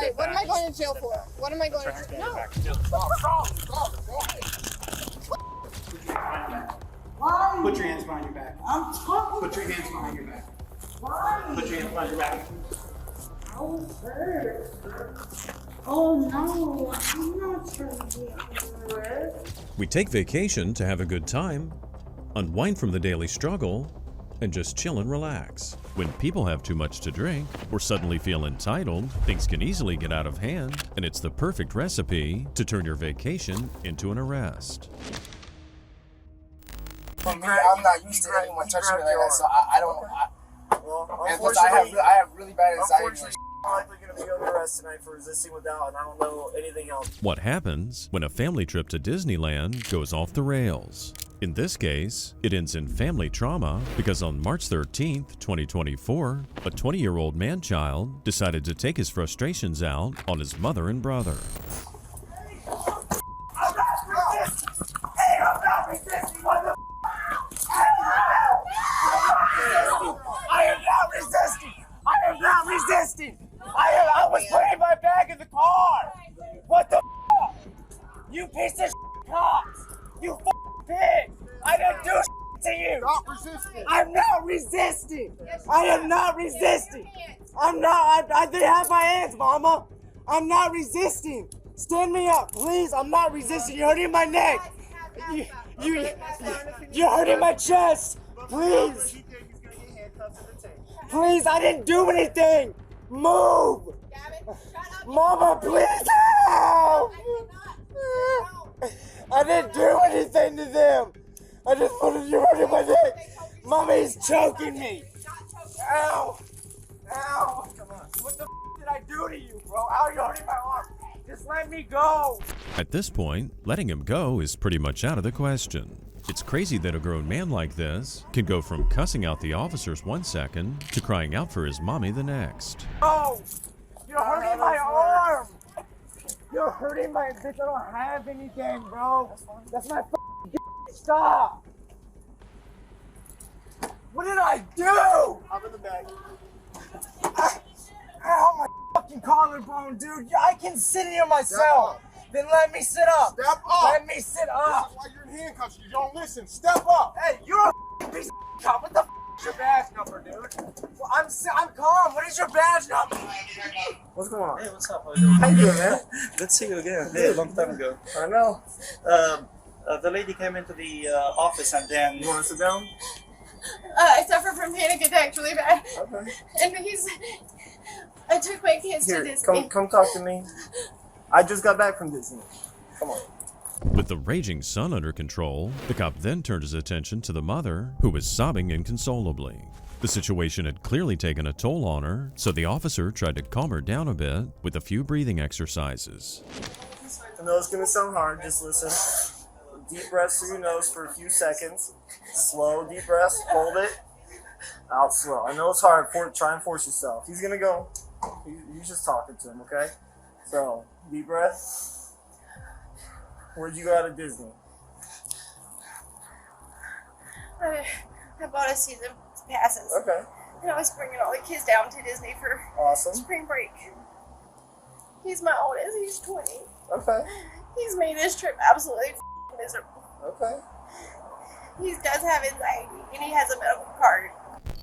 Alright, what am I going to jail for? What am I going to jail for? No. Why? Put your hands behind your back. I'm talking. Put your hands behind your back. Why? Put your hands behind your back. I was hurt. Oh no, I'm not trying to get hurt. We take vacation to have a good time, unwind from the daily struggle, and just chill and relax. When people have too much to drink or suddenly feel entitled, things can easily get out of hand, and it's the perfect recipe to turn your vacation into an arrest. For me, I'm not used to anyone touching me like that, so I don't. And plus, I have really bad anxiety. I'm likely going to be under arrest tonight for resisting without, and I don't know anything else. What happens when a family trip to Disneyland goes off the rails? In this case, it ends in family trauma because on March 13th, 2024, a 20-year-old man-child decided to take his frustrations out on his mother and brother. I was putting my bag in the car. What the f***? You piece of cops. You pig. I didn't do to you. Stop resisting. I'm not resisting. I am not resisting. I'm not. they have my hands, mama. I'm not resisting. Stand me up, please. I'm not resisting. You're hurting my neck. You're hurting my chest. Please. Please, I didn't do anything. Move! Mama, please help! I didn't do anything to them. I just wanted you hurting my neck. Mama, he's choking me. Ow! Ow! What the did I do to you, bro? How are you hurting my arm? Just let me go. At this point, letting him go is pretty much out of the question. It's crazy that a grown man like this can go from cussing out the officers one second to crying out for his mommy the next. Oh! You're hurting my arm! You're hurting my bitch. I don't have anything, bro. That's my stop! What did I do? Hop in the bag. Ow, my fucking collarbone, dude. I can sit here myself. Then let me sit up. Step up. Let me sit up. This is why you're in handcuffs. You don't listen. Step up. Hey, you're a piece of cop. What the is your badge number, dude? Well, I'm calm. What is your badge number? What's going on? Hey, what's up? How you doing? How you doing, man? Good to see you again. Hey, a long time ago. I know. The lady came into the office and then... You want to sit down? I suffer from panic attacks really bad. Okay. And I took my kids to Here, Disney. come talk to me. I just got back from Disney. Come on. With the raging son under control, the cop then turned his attention to the mother, who was sobbing inconsolably. The situation had clearly taken a toll on her, so the officer tried to calm her down a bit with a few breathing exercises. I know it's going to sound hard. Just listen. Deep breaths through your nose for a few seconds. Slow, deep breaths. Hold it. Out slow. I know it's hard. Try and force yourself. He's going to go. You're just talking to him, okay? So, deep breath. Where'd you go out of Disney? I bought a season passes. Okay. And I was bringing all the kids down to Disney for Awesome. spring break. He's my oldest. He's 20. Okay. He's made this trip absolutely miserable. Okay. He does have anxiety, and he has a medical card.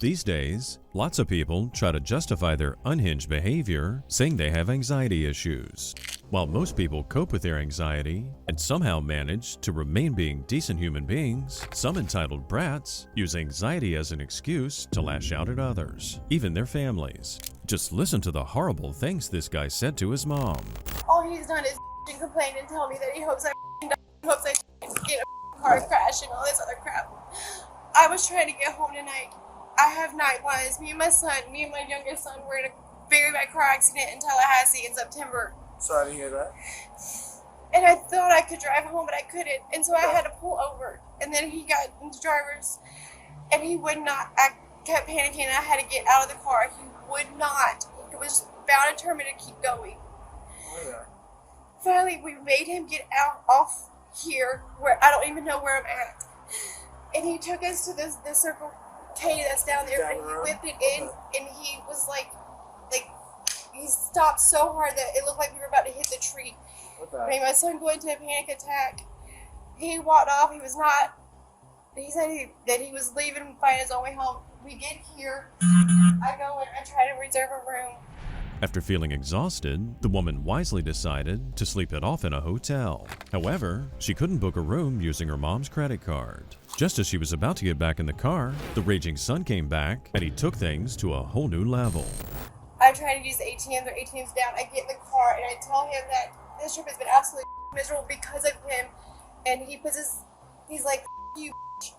These days, lots of people try to justify their unhinged behavior, saying they have anxiety issues. While most people cope with their anxiety and somehow manage to remain being decent human beings, some entitled brats use anxiety as an excuse to lash out at others, even their families. Just listen to the horrible things this guy said to his mom. All he's done is complain and tell me that he hopes I die, hopes I get a car crash and all this other crap. I was trying to get home tonight. I have night blindness. Me and my youngest son were in a very bad car accident in Tallahassee in September. Sorry to hear that. And I thought I could drive home, but I couldn't. And so I had to pull over. And then he got into driver's, and he would not. I kept panicking, and I had to get out of the car. He would not. He was bound and determined to keep going. Oh, yeah. Finally, we made him get off here, where I don't even know where I'm at. And he took us to the Circle K that's down there, and he whipped it in, and he was like, he stopped so hard that it looked like we were about to hit the tree. Okay. Made my son go into a panic attack. He walked off. He was not. He said that he was leaving and find his own way home. We get here. I go and I try to reserve a room. After feeling exhausted, the woman wisely decided to sleep it off in a hotel. However, she couldn't book a room using her mom's credit card. Just as she was about to get back in the car, the raging son came back and he took things to a whole new level. I try to use the ATMs or ATMs down. I get in the car and I tell him that this trip has been absolutely miserable because of him. And he puts he's like, you,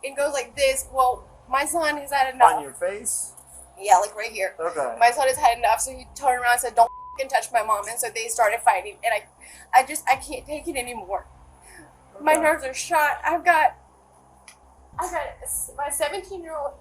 and goes like this. Well, my son has had enough. On your face? Yeah, like right here. Okay. My son has had enough, so he turned around and said, don't f***ing touch my mom. And so they started fighting. And I can't take it anymore. Okay. My nerves are shot. I've got my 17-year-old,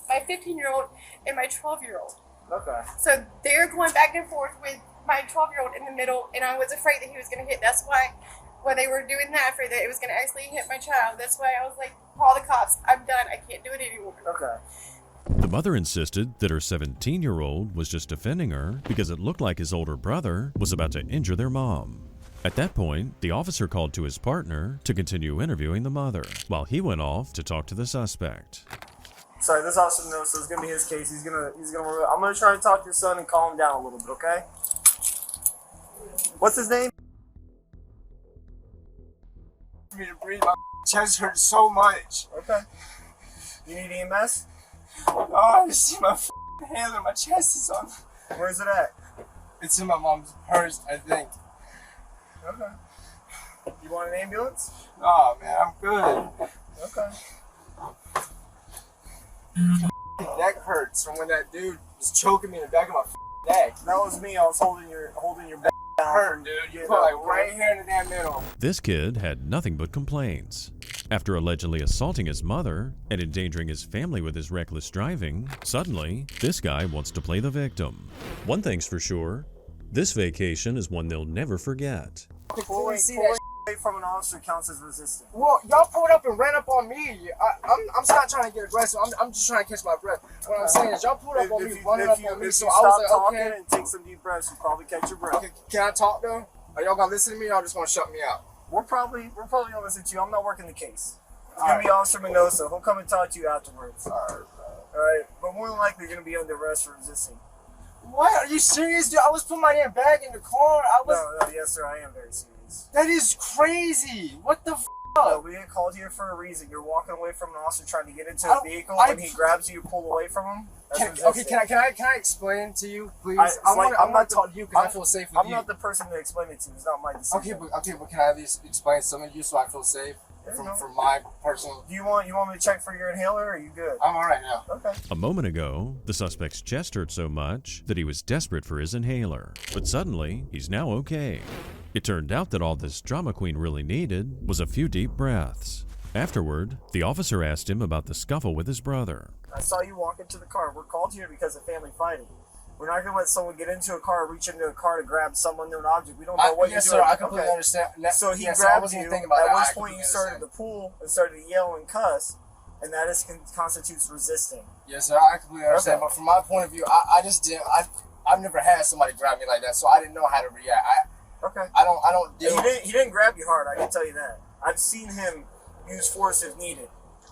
my 15-year-old, and my 12-year-old. Okay. So they're going back and forth with my 12-year-old in the middle, and I was afraid that he was going to hit. That's why when they were doing that, afraid that it was going to actually hit my child. That's why I was like, call the cops. I'm done. I can't do it anymore. Okay. The mother insisted that her 17-year-old was just defending her because it looked like his older brother was about to injure their mom. At that point, the officer called to his partner to continue interviewing the mother, while he went off to talk to the suspect. Sorry, this officer knows, so it's gonna be his case. He's gonna. I'm gonna try and talk to your son and calm him down a little bit, okay? What's his name? For me to breathe, my chest hurts so much. Okay. You need EMS? Oh, I just see my hand and my chest is on. Where's it at? It's in my mom's purse, I think. Okay. You want an ambulance? Oh man, I'm good. Okay. Neck hurts from when that dude was choking me in the back of my neck. That was me. I was holding your back It down. hurt, dude. You put like right here in the damn middle. This kid had nothing but complaints. After allegedly assaulting his mother and endangering his family with his reckless driving, suddenly, this guy wants to play the victim. One thing's for sure, this vacation is one they'll never forget. Pulling away from an officer counts as resisting. Well, y'all pulled up and ran up on me. I'm not trying to get aggressive. I'm just trying to catch my breath. What I'm saying is y'all pulled up on me, running up on me, so I was like, okay. Talking and take some deep breaths, you probably catch your breath. Okay, can I talk though? Are y'all gonna listen to me, or y'all just gonna shut me out? We're probably gonna listen to you. I'm not working the case. It's gonna be Officer Minosa. He'll come and talk to you afterwards. Alright. But more than likely you're gonna be under arrest for resisting. What? Are you serious, dude? I was putting my damn bag in the car. No, yes sir, I am very serious. That is crazy. What the f? No, we get called here for a reason. You're walking away from an officer trying to get into a vehicle. When he grabs you, you pull away from him. Can I explain to you, please? I want to talk to you because I feel safe with you. I'm not the person to explain it to. It's not my decision. Okay, but can I at least explain something to you so I feel safe from my personal? Do you want me to check for your inhaler, or are you good? I'm all right now. Okay. A moment ago, the suspect's chest hurt so much that he was desperate for his inhaler. But suddenly, he's now okay. It turned out that all this drama queen really needed was a few deep breaths. Afterward, the officer asked him about the scuffle with his brother. I saw you walk into the car. We're called here because of family fighting. We're not going to let someone get into a car, reach into a car to grab some unknown object. We don't know what you're doing. Yes, sir, I completely understand. So he grabbed you, at which point you started to pull and started to yell and cuss, and that constitutes resisting. Yes, sir, I completely understand. Okay. But from my point of view, I've never had somebody grab me like that, so I didn't know how to react. Okay. I don't deal. He didn't grab you hard. I can tell you that. I've seen him use force if needed.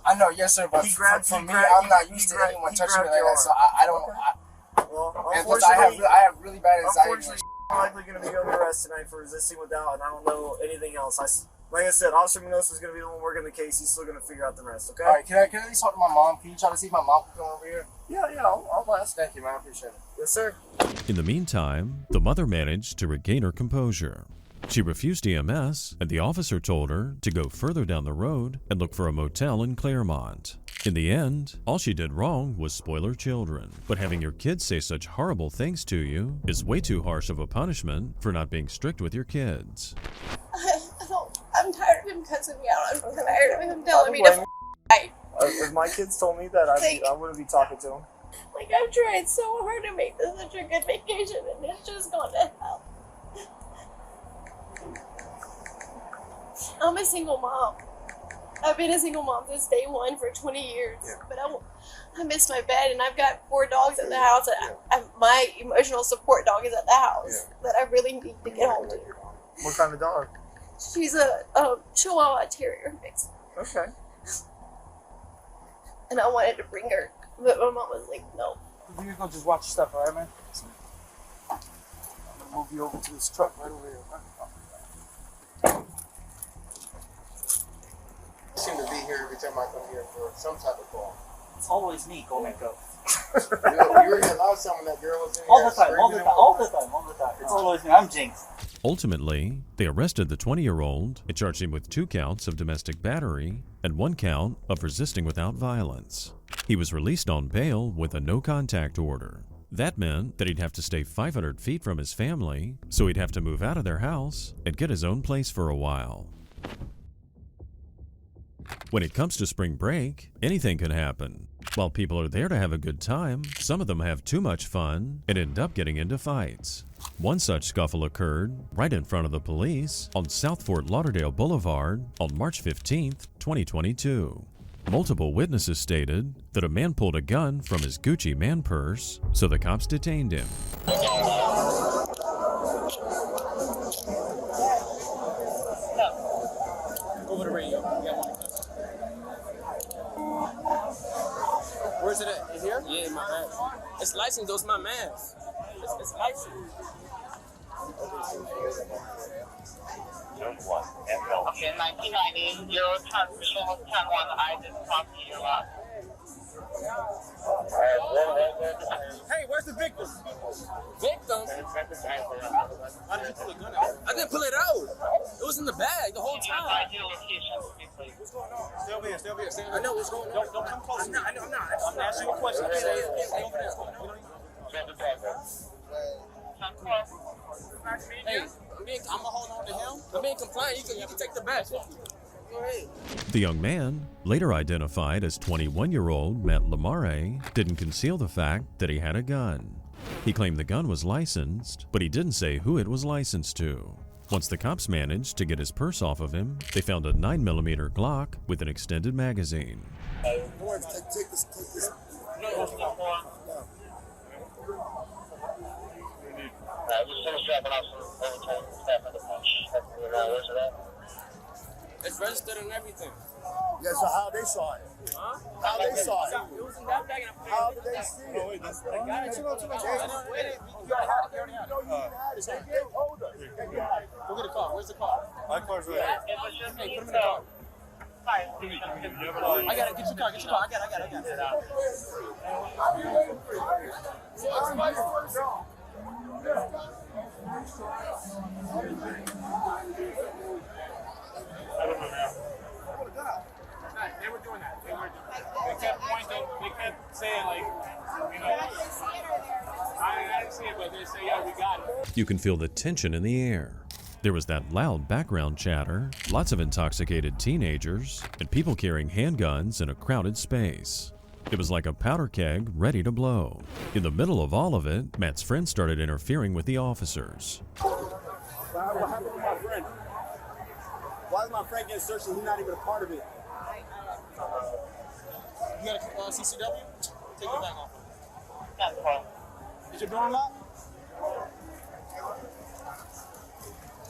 I know, yes, sir. But I'm not used to anyone touching me like that, so I don't. Okay. Well, and plus, I have really bad anxiety. Unfortunately, you're likely going to be under arrest tonight for resisting without, and I don't know anything else. Like I said, Officer Minosa is going to be the one working the case. He's still going to figure out the rest. Okay. All right. Can I at least talk to my mom? Can you try to see if my mom can come over here? Yeah. I'll ask. Thank you, man. I appreciate it. Yes, sir. In the meantime, the mother managed to regain her composure. She refused EMS, and the officer told her to go further down the road and look for a motel in Claremont. In the end, all she did wrong was spoil her children. But having your kids say such horrible things to you is way too harsh of a punishment for not being strict with your kids. I'm tired of him cussing me out. I'm tired of him telling me to fight. If my kids told me that, I wouldn't be talking to them. Like, I've tried so hard to make this such a good vacation, and it's just gone to hell. I'm a single mom. I've been a single mom since day one for 20 years. Yeah. But I miss my bed, and I've got 4 dogs at the house. And my emotional support dog is at the house that I really need to get home to. What kind of dog? She's a Chihuahua Terrier mix, Okay. and I wanted to bring her, but my mom was like, no. You're gonna just watch your stuff, alright, man? I'm gonna move you over to this truck right over here. I seem to be here every time I come here for some type of call. It's always me, go and go. You were here last time when that girl was in All here the time, all the screaming time, all the time, all the time. It's always me. I'm Jinx. Ultimately, they arrested the 20-year-old and charged him with 2 counts of domestic battery and 1 count of resisting without violence. He was released on bail with a no-contact order. That meant that he'd have to stay 500 feet from his family, so he'd have to move out of their house and get his own place for a while. When it comes to spring break, anything can happen. While people are there to have a good time, some of them have too much fun and end up getting into fights. One such scuffle occurred right in front of the police on South Fort Lauderdale Boulevard on March 15th, 2022. Multiple witnesses stated that a man pulled a gun from his Gucci man purse, so the cops detained him. Over the radio. Where's it at? In here? Yeah, my man. It's licensed, those my mans. It's licensed. Okay, 1990, Euro transmission was 10-1. I didn't talk to you last. Hey, where's the victim? Victim? How did you pull a gun out? I didn't pull it out. It was in the bag the whole time. Provide your location, please. What's going on? Stay over here, stay over here. Stay over I here. know what's going on. Don't come close. I'm not. I'm asking you a question. Stay over there. We don't Hey, I'm gonna hold on to him. I'm being compliant. You can take the bag. Go ahead. The young man, later identified as 21-year-old Matt Lamare, didn't conceal the fact that he had a gun. He claimed the gun was licensed, but he didn't say who it was licensed to. Once the cops managed to get his purse off of him, they found a 9mm Glock with an extended magazine. Take this. Just finished dropping off some overtime staff at the punch. Where's it at? It's registered and everything. Yeah, so how they saw it? Huh? How they saw it? It was in that bag and I How did they see it? I got it. Go get a car. Where's the car? My car's right here. It was just Hey, me, put him in the car. fire station. I got it. Get your car. Get your car. I got it. They were doing that. They kept pointing. They kept saying, like, you know, I didn't see it, but they say, yeah, we got it. You can feel the tension in the air. There was that loud background chatter, lots of intoxicated teenagers, and people carrying handguns in a crowded space. It was like a powder keg ready to blow. In the middle of all of it, Matt's friend started interfering with the officers. What happened with my friend? Why is my friend getting searched and he's not even a part of it? You got a CCW? Take your bag off. That's fine. Is your door unlocked?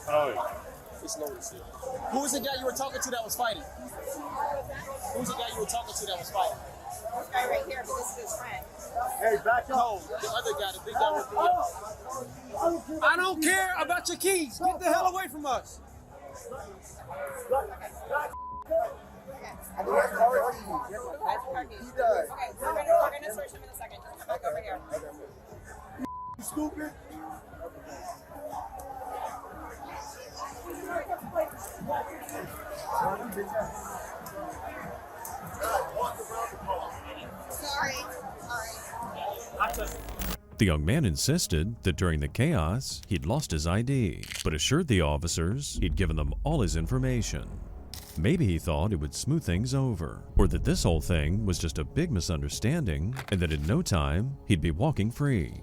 Oh, It's loaded still. Who was the guy you were talking to that was fighting? Who was the guy you were talking to that was fighting? This guy right here, but this is his friend. Hey, back up. No, the other guy, the big guy with the... I don't care about your keys. Get the hell away from us. I mean, that's car keys. That's car keys. He does. Okay, we're gonna search him in a second. Just come back over here. You stupid. Sorry. The young man insisted that during the chaos, he'd lost his ID, but assured the officers he'd given them all his information. Maybe he thought it would smooth things over, or that this whole thing was just a big misunderstanding, and that in no time, he'd be walking free.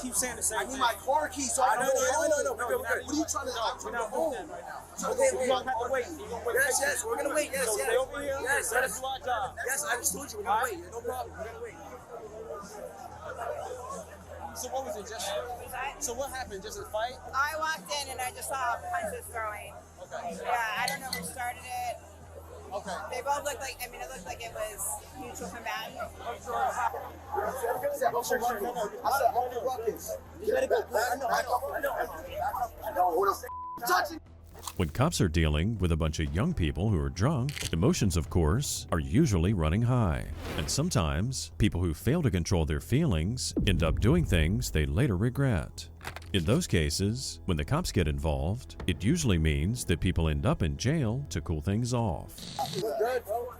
keep saying the same thing. I need my car key so I can go home. What are you trying to do? I'm trying to go home. Okay, we're gonna have to wait. Yes, we're gonna wait. Yes, Stay over here. yes. Let us do our job. Yes, I just told you we're gonna wait. No problem. We're gonna wait. So what was it? So what happened? Just a fight? I walked in and I just saw punches throwing. Okay. Yeah, I don't know who started it. Okay. They both looked like, I mean, it looked like it was mutual combatant. I said, hold the ruckus. You better go. I know. Who the f touching? When cops are dealing with a bunch of young people who are drunk, emotions, of course, are usually running high. And sometimes, people who fail to control their feelings end up doing things they later regret. In those cases, when the cops get involved, it usually means that people end up in jail to cool things off. Good, bro.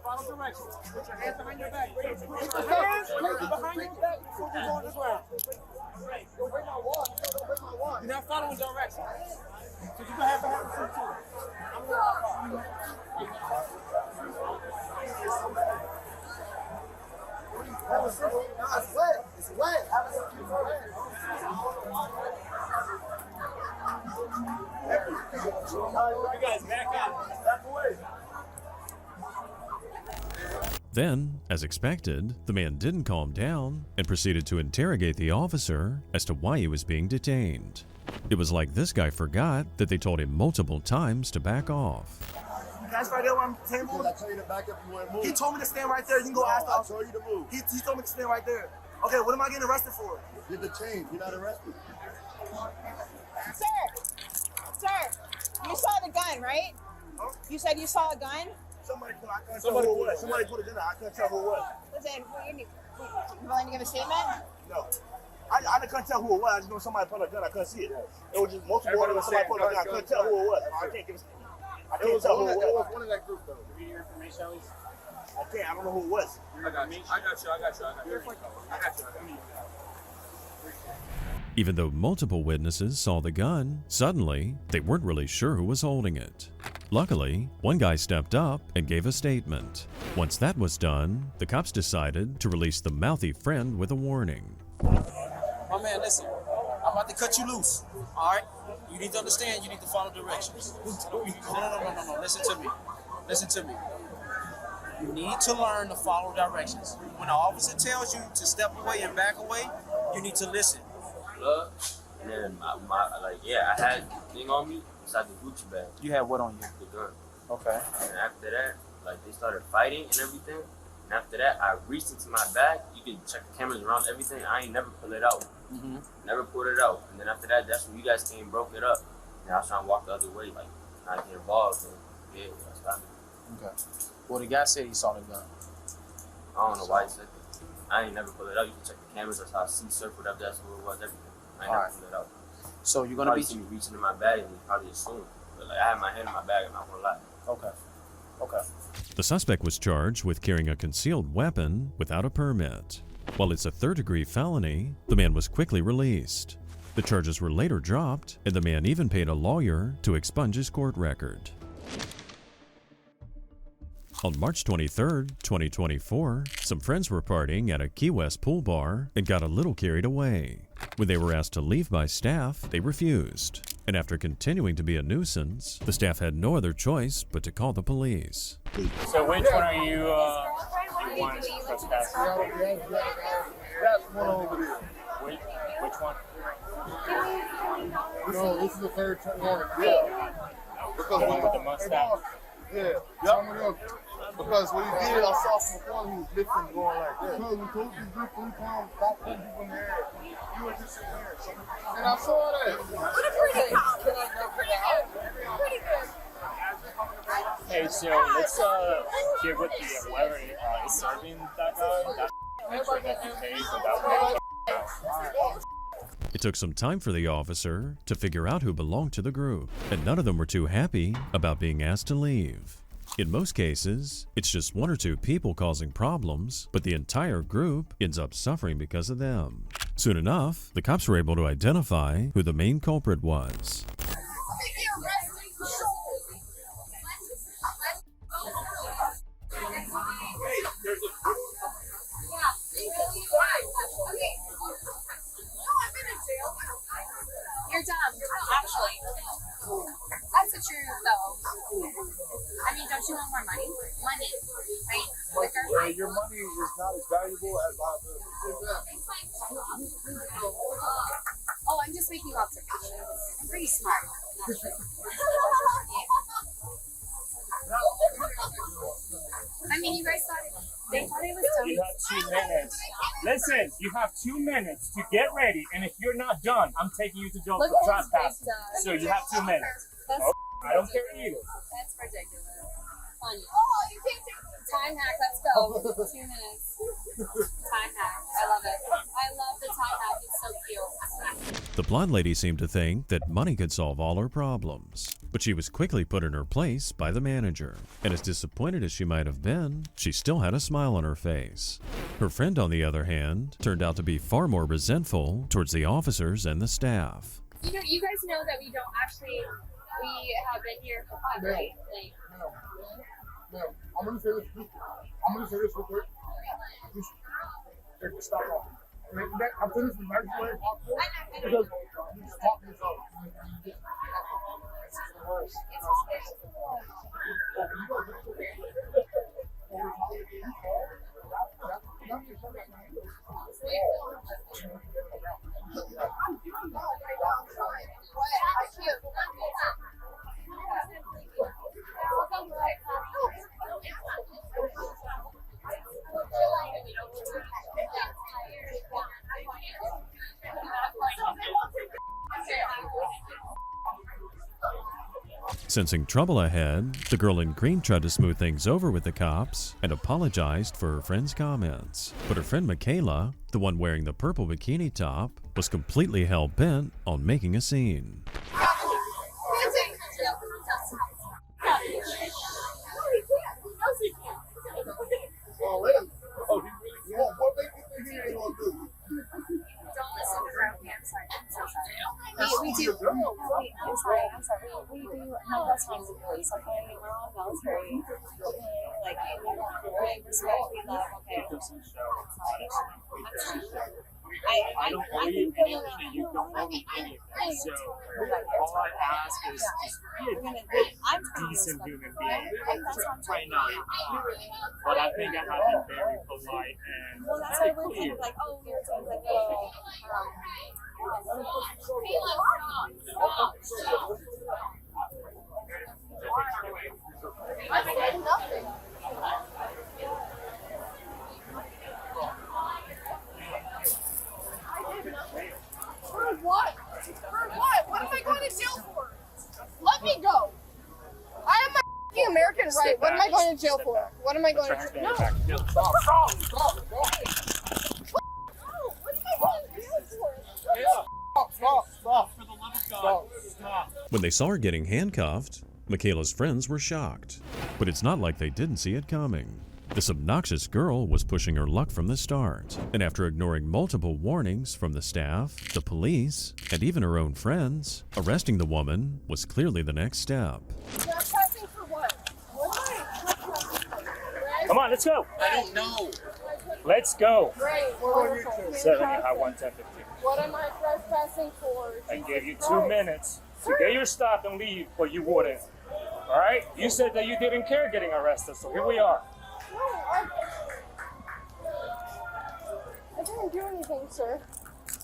Follow directions. Put your hands behind your back. Put your hands behind your back before we go on the ground. You're not following directions. So you can have to have a seat too. It's wet. It's wet. You guys back up. Back away. Then, as expected, the man didn't calm down and proceeded to interrogate the officer as to why he was being detained. It was like this guy forgot that they told him multiple times to back off. That's right there where I'm saying. I tell you to back up, you want to move. He told me to stand right there. You can go ask the I officer. told you to move. He told me to stand right there. Okay, what am I getting arrested for? Get the change. You're not arrested. Sir, you saw the gun, right? Huh? You said you saw a gun? Somebody put it in. Somebody put it in. I couldn't tell who it was. Listen, you willing to give a statement? No. I couldn't tell who it was. I just know somebody put a gun. I couldn't see it. It was just multiple orders. Somebody put a gun. I couldn't tell who it was. I can't tell who it was. It was one of that group, though. Give me your information, at least. I don't know who it was. I got you. Even though multiple witnesses saw the gun, suddenly, they weren't really sure who was holding it. Luckily, one guy stepped up and gave a statement. Once that was done, the cops decided to release the mouthy friend with a warning. My man, listen. I'm about to cut you loose. All right? You need to understand. You need to follow directions. No. Listen to me. Listen to me. You need to learn to follow directions. When the officer tells you to step away and back away, you need to listen. And then I had the thing on me inside the Gucci bag. You had what on you? The gun. Okay. And after that, they started fighting and everything. And after that, I reached into my bag. You can check the cameras around everything. I ain't never pulled it out. Mm-hmm. Never pulled it out. And then after that, that's when you guys came and broke it up. And I was trying to walk the other way, not get involved. And yeah, I stopped it. Okay. Well, the guy said he saw the gun. I don't know why he said that. I ain't never pulled it out. You can check the cameras. That's how I see surf, whatever. That's what it was. Everything. I ain't never pulled it out. So you're gonna probably see me reaching in my bag and you probably assume. But I had my hand in my bag. I'm not gonna lie. Okay. The suspect was charged with carrying a concealed weapon without a permit. While it's a third-degree felony, the man was quickly released. The charges were later dropped, and the man even paid a lawyer to expunge his court record. On March 23, 2024, some friends were partying at a Key West pool bar and got a little carried away. When they were asked to leave by staff, they refused. And after continuing to be a nuisance, the staff had no other choice but to call the police. So which one are you want trespassing? That's one over there. Which one? No, this is the third one. Yeah. Because The one with the mustache? Yeah. Yep. Because when he did it, I saw from the corner he was lifting going like that. Because we told you to do 3 pounds, back putting people in the air. You were just sitting there. And I saw that. Hey, so let's get with the whoever is serving that guy. Make sure that he pays without paying. It took some time for the officer to figure out who belonged to the group, and none of them were too happy about being asked to leave. In most cases, it's just 1 or 2 people causing problems, but the entire group ends up suffering because of them. Soon enough, the cops were able to identify who the main culprit was. Oh, I'm just making observations. I'm pretty smart. I mean, you guys thought they thought it was dumb. You have 2 minutes. Listen, you have 2 minutes to get ready, and if you're not done, I'm taking you to jail Look for at his trespassing. big So you have 2 minutes. That's, Oh, I don't care either. that's ridiculous. Funny. Oh, you can't take time hack. Let's go. 2 minutes. Time hack. I love it. I love the time hack. It's so cute. The blonde lady seemed to think that money could solve all her problems, but she was quickly put in her place by the manager. And as disappointed as she might have been, she still had a smile on her face. Her friend, on the other hand, turned out to be far more resentful towards the officers and the staff. You know, you guys know that we don't actually. We have been here for fun, right? Like. No, I'm gonna say this. I'm gonna say this real quick. Just stop talking. I'm finished the next way possible because you just talk yourself. It's the worst. Sensing trouble ahead, the girl in green tried to smooth things over with the cops and apologized for her friend's comments. But her friend Michaela, the one wearing the purple bikini top, was completely hell-bent on making a scene. We do. I'm sorry. We do have best friends in police. Okay, we're all military. Okay, like we respect, we love. Okay, I'm sorry. I don't owe you anything. You don't owe me anything. So all I ask is just be a decent human being. Right now, but I think I have been very polite and well, that's why we're kind of like, oh, we're kind of like, oh. I said nothing. For what? For what? What am I going to jail for? Let me go. I have my f***ing American right. What am I going to jail for? What am I going to jail for? No. Stop. What am I going to jail for? Stop. For the love of God, stop. When they saw her getting handcuffed, Michaela's friends were shocked. But it's not like they didn't see it coming. This obnoxious girl was pushing her luck from the start, and after ignoring multiple warnings from the staff, the police, and even her own friends, arresting the woman was clearly the next step. Trespassing for what? What am I trespassing for? Come on, let's go. I don't know. Let's go. Great. Wonderful. 70, high 110, 15. What am I trespassing for? I gave you 2 minutes to get your stuff and leave, but you wouldn't. All right? You said that you didn't care getting arrested, so here we are. No, I didn't do anything, sir.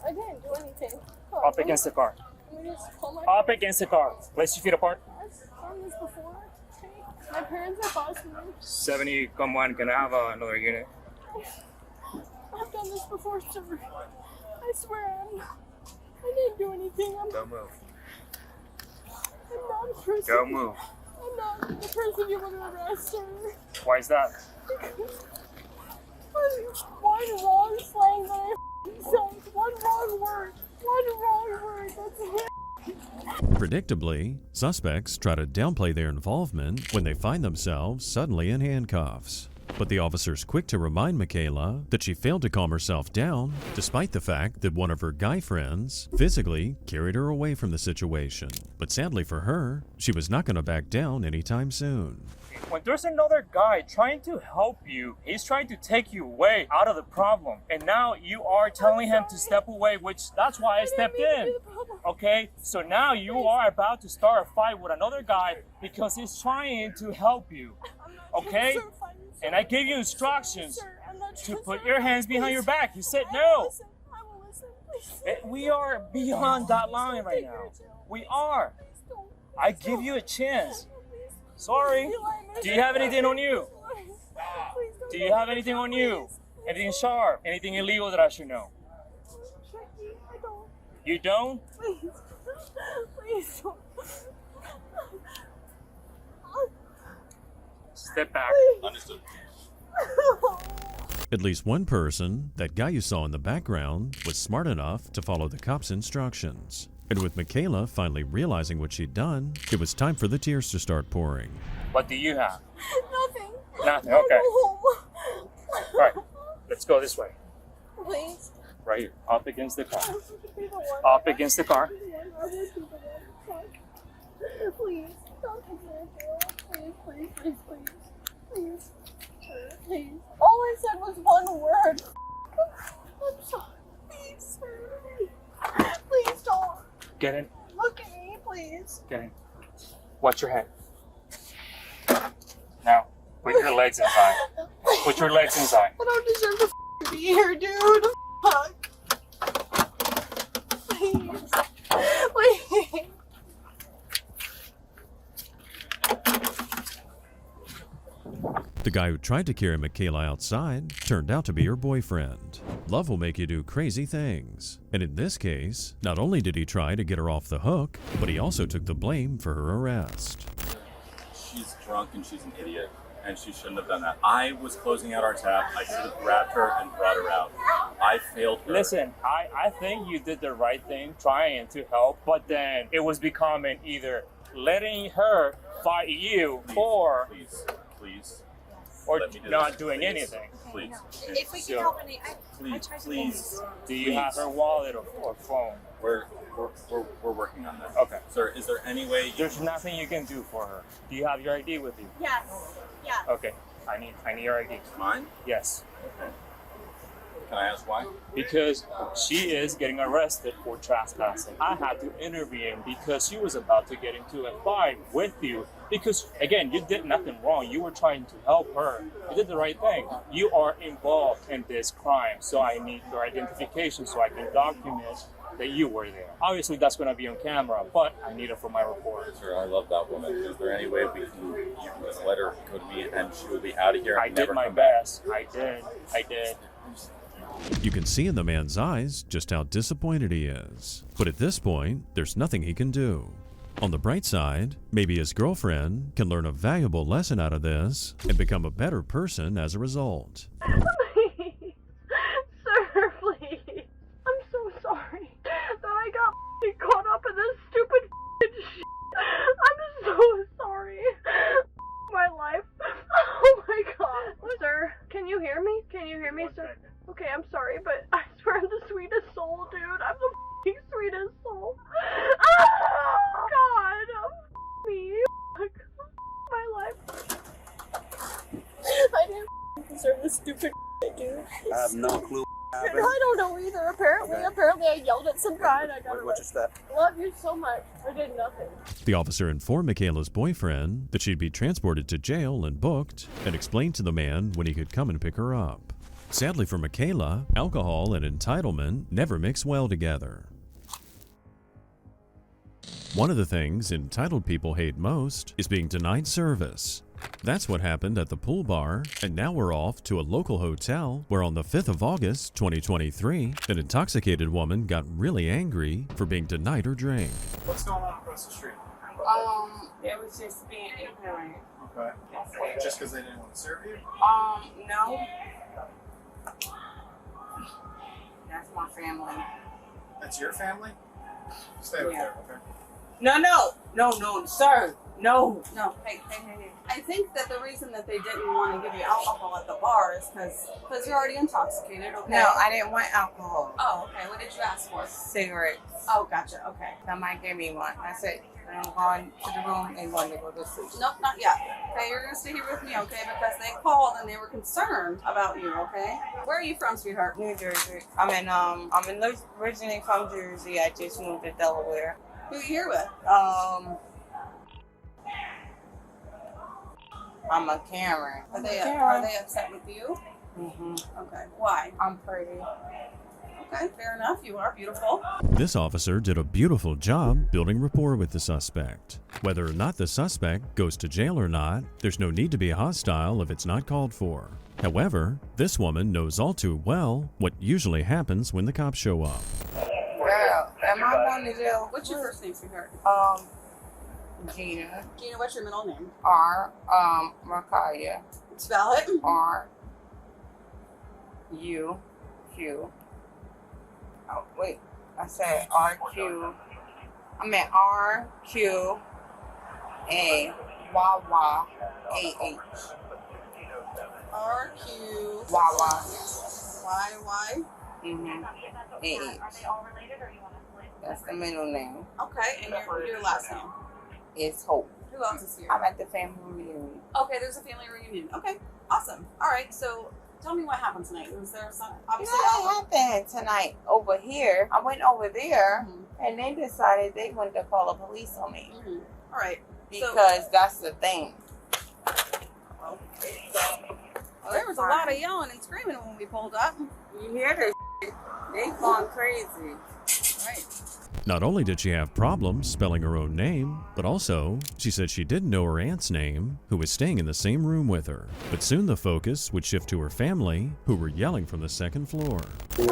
I didn't do anything. Oh, Up against the car. Let me just pull my... Up against the car. Place your feet apart. I've done this before. Okay. My parents are bossing me. 70, come on. Can I have another unit? I've done this before, sir. I swear I didn't do anything. Don't move. I'm not a person. Don't move. I'm not the person you want to arrest, sir. Why is that? One wrong slang that I said. One wrong word. That's it. Predictably, suspects try to downplay their involvement when they find themselves suddenly in handcuffs. But the officer's quick to remind Michaela that she failed to calm herself down, despite the fact that one of her guy friends physically carried her away from the situation. But sadly for her, she was not going to back down anytime soon. When there's another guy trying to help you, he's trying to take you away out of the problem. And now you are telling him to step away, which that's why I stepped in. Okay, so now you are about to start a fight with another guy because he's trying to help you. Okay? And I gave you instructions. Sir, I'm not to put your hands behind your back. You said no. We are beyond that line right now. We are. I give you a chance. Sorry. Do you have anything on you? Do you have anything on you? Anything sharp? Anything illegal that I should know? You don't? Please don't. Step back. Understood. At least one person, that guy you saw in the background, was smart enough to follow the cops' instructions. And with Michaela finally realizing what she'd done, it was time for the tears to start pouring. What do you have? Nothing. Nothing, okay. Go home. All right, let's go this way. Please. Right here, up against the car. Up against the car. Please, don't take me to jail. Please, please, please, please. Please. All I said was one word. I'm sorry. Please, sir. Please don't. Get in. Look at me, please. Get in. Watch your head. Now, put your legs inside. Put your legs inside. I don't deserve to be here, dude. Fuck. Please. Please. The guy who tried to carry Michaela outside turned out to be her boyfriend. Love will make you do crazy things. And in this case, not only did he try to get her off the hook, but he also took the blame for her arrest. She's drunk and she's an idiot, and she shouldn't have done that. I was closing out our tap. I should have grabbed her and brought her out. I failed her. Listen, I think you did the right thing trying to help, but then it was becoming either letting her fight you or not doing anything. Please. If we can help any, I tried to Please. Do you have her wallet or phone? We're working on that. Okay. Sir, is there any way There's nothing you can do for her. Do you have your ID with you? Yes. Yeah. Okay. I need your ID. Mine? Yes. Okay. Can I ask why? Because she is getting arrested for trespassing. I had to intervene because she was about to get into a fight with you. Because, again, you did nothing wrong. You were trying to help her. You did the right thing. You are involved in this crime, so I need your identification so I can document that you were there. Obviously, that's going to be on camera, but I need it for my report. Sir, I love that woman. Is there any way you can just let her go to me and she will be out of here and I never did my come back? best. I did. You can see in the man's eyes just how disappointed he is. But at this point, there's nothing he can do. On the bright side, maybe his girlfriend can learn a valuable lesson out of this and become a better person as a result. Please. Sir, please. I'm so sorry that I got caught up in this stupid shit. I'm so sorry. My life. Oh my god. Sir, can you hear me? Can you hear me, sir? Okay, I'm sorry, but I swear I'm the sweetest soul, dude. I'm the sweetest soul. Oh, God. Me. My life. I didn't deserve this stupid dude. I have no clue. I don't know either. Apparently I yelled at some guy and I got What's your step? Love you so much. I did nothing. The officer informed Michaela's boyfriend that she'd be transported to jail and booked, and explained to the man when he could come and pick her up. Sadly for Michaela, alcohol and entitlement never mix well together. One of the things entitled people hate most is being denied service. That's what happened at the pool bar, and now we're off to a local hotel where on the 5th of August, 2023, an intoxicated woman got really angry for being denied her drink. What's going on across the street? It was just being ignorant. Okay. Just because they didn't want to serve you? No. That's my family. That's your family? Stay with her, okay? No, sir. No. Hey. I think that the reason that they didn't want to give you alcohol at the bar is because you're already intoxicated, okay? No, I didn't want alcohol. Oh, okay. What did you ask for? Cigarettes. Oh, gotcha. Okay. Somebody gave me one. I said, I'm going to the room and going to go to sleep. Nope, not yet. Okay, you're going to stay here with me, okay? Because they called and they were concerned about you, okay? Where are you from, sweetheart? New Jersey. I'm originally from Jersey. I just moved to Delaware. Who are you here with? I'm a Cameron. Are they upset with you? Okay. Why? I'm pretty. Okay, fair enough. You are beautiful. This officer did a beautiful job building rapport with the suspect. Whether or not the suspect goes to jail or not, there's no need to be hostile if it's not called for. However, this woman knows all too well what usually happens when the cops show up. Girl, am I going to jail? What's your first name, sweetheart? Gina. Gina, what's your middle name? Markaya. Spell it. R-U-Q. Oh, wait. I said R-Q. I meant R-Q-A-Y-Y-A-H. R-Q. Y-Y. Y-Y? A-H. That's the middle name. Okay, and your last name? It's Hope. Who else is here? I'm at the family reunion. Okay, there's a family reunion. Okay, awesome. All right, so tell me what happened tonight. Was there some obviously? What happened tonight over here? I went over there, and they decided they wanted to call the police on me. All right, because that's the thing. Well, there was a lot of yelling and screaming when we pulled up. You hear this? They gone crazy. Right. Not only did she have problems spelling her own name, but also she said she didn't know her aunt's name, who was staying in the same room with her. But soon the focus would shift to her family, who were yelling from the second floor. She's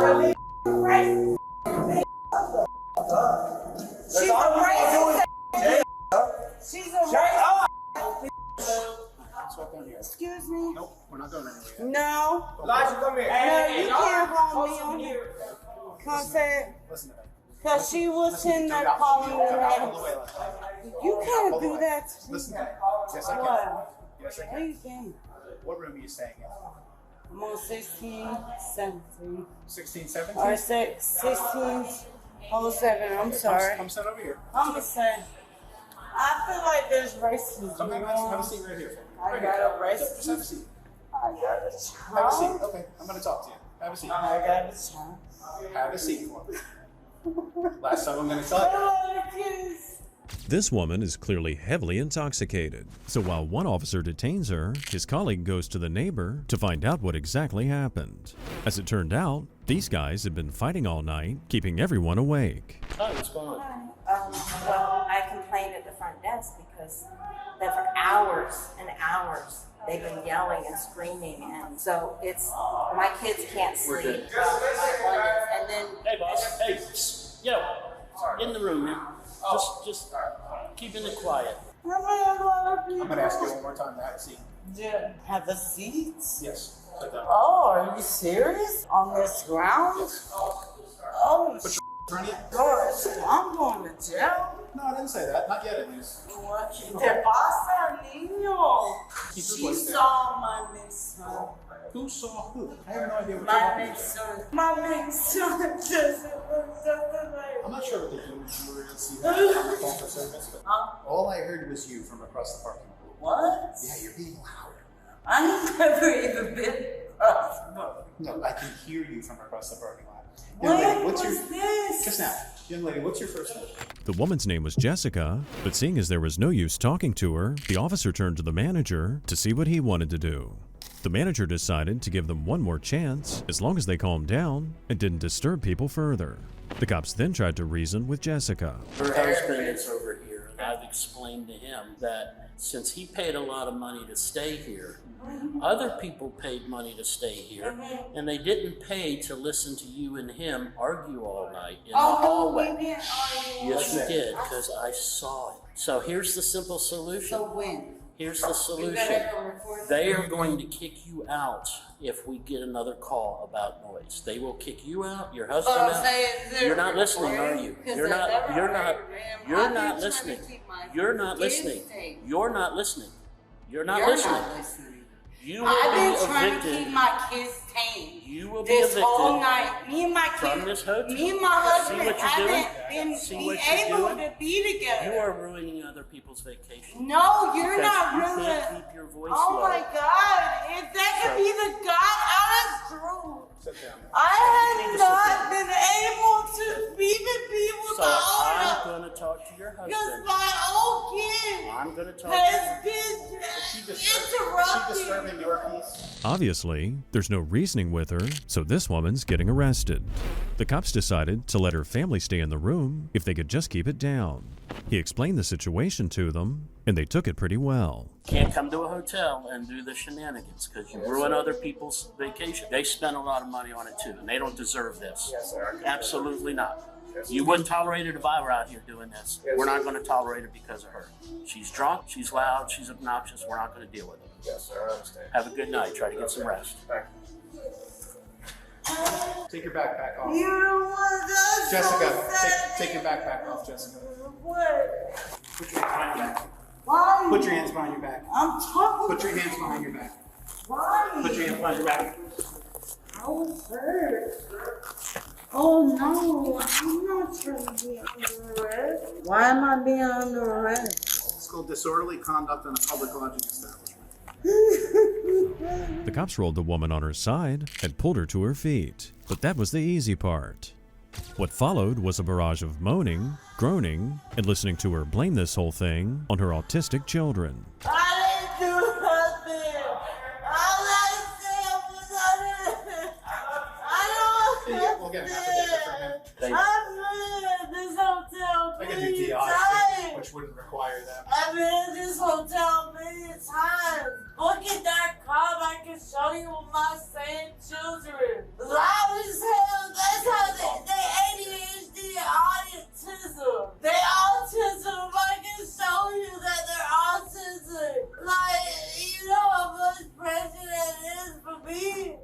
a racist. She's a racist. Excuse me? Nope, we're not going anywhere. No. Elijah, come here. No, you can't call me on here. Cause she was in there calling me names. You can't do that to me. Listen to me. Yes, I can. Yes, I No, can. you can't. What room are you staying in? I'm on 16, 17. 16, 17? Or 16, 07. I'm sorry. Come sit over here. I'm just saying. I feel like there's racism. Come have a seat right here. I got a racist. Just have a seat. I got a Have a seat. child. Okay, I'm going to talk to you. Have a seat. I got a child. Have a seat for me. Last time I'm going to tell you. This woman is clearly heavily intoxicated, so while one officer detains her, his colleague goes to the neighbor to find out what exactly happened. As it turned out, these guys had been fighting all night, keeping everyone awake. Hi, what's going on? Well, I complained at the front desk because that for hours and hours they've been yelling and screaming, and so it's my kids can't sleep. good. And then Hey, boss. Hey, yo, in the room, man. Just keeping it quiet. I'm going to ask you one more time to have a seat. Yeah, have a seat? Yes. Sit down. Oh, are you serious? On this ground? Oh, Put your in front of you. gosh, I'm going to jail. No, I didn't say that. Not yet, at least. What? ¿Qué pasa, niño? Keep your She voice down. saw my next son. Who saw who? I have no idea what My you're talking next about. son. My next son doesn't look nothing like. I'm not sure what they do when you were in CVS on the phone for service, but all I heard was you from across the parking lot. What? Yeah, you're being loud. I've never even been across. No, I can hear you from across the parking lot. When what's was your this? Just now. Young lady, what's your first name? The woman's name was Jessica, but seeing as there was no use talking to her, the officer turned to the manager to see what he wanted to do. The manager decided to give them one more chance as long as they calmed down and didn't disturb people further. The cops then tried to reason with Jessica. Her husband is over here, and I've explained to him that since he paid a lot of money to stay here, other people paid money to stay here, and they didn't pay to listen to you and him argue all night in the hallway. Yes, we did, because I saw it. So here's the simple solution. So when? Here's the solution. They are going to kick you out if we get another call about noise. They will kick you out, your husband out. You're not listening, are you? You're not listening. You're not listening. You're not listening. You're not listening. You will I've been be trying to keep evicted. my kids tame. You will be this whole evicted night. Me and my from kids, this hotel. me and my husband See what you're haven't doing? been See be what you're able doing? to be together. You are ruining other people's vacation. No, you're Because not you ruining. can't keep your voice Oh low. my God! If that could be the God, I was true. Sit down. I You have need to sit not down. been able to be the people So to I'm honor. going to talk to your Because husband. my old kid I'm going to talk to has been interrupting. your peace? Obviously, there's no reasoning with her, so this woman's getting arrested. The cops decided to let her family stay in the room if they could just keep it down. He explained the situation to them, and they took it pretty well. Can't come to a hotel and do the shenanigans because you ruin other people's vacation. They spend a lot of money on it too, and they don't deserve this. Yes, sir. Absolutely not. You wouldn't tolerate it if I were out here doing this. We're not going to tolerate it because of her. She's drunk, she's loud, she's obnoxious. We're not going to deal with it. Yes, sir. I understand. Have a good night. Try to get some rest. Take your backpack off. You don't want that. Jessica, take your backpack off, Jessica. What? Put your hands behind your back. Why? Put your hands behind your back. I'm talking. Put your hands behind your back. Why? Put your hands behind your back. I was hurt. Oh no, I'm not trying to be under arrest. Why am I being under arrest? It's called disorderly conduct in a public lodging establishment. The cops rolled the woman on her side and pulled her to her feet, but that was the easy part. What followed was a barrage of moaning, groaning, and listening to her blame this whole thing on her autistic children. I didn't do nothing. All I said was I don't. We'll get an affidavit from him. I've been in this hotel I can many do DI, times. which wouldn't require that. I've been in this hotel many times. Book.com, I can show you my same children. Loud as hell, that's how they ADHD autism. They autism, I can show you that they're autism. Like, you know how much pressure that is for me?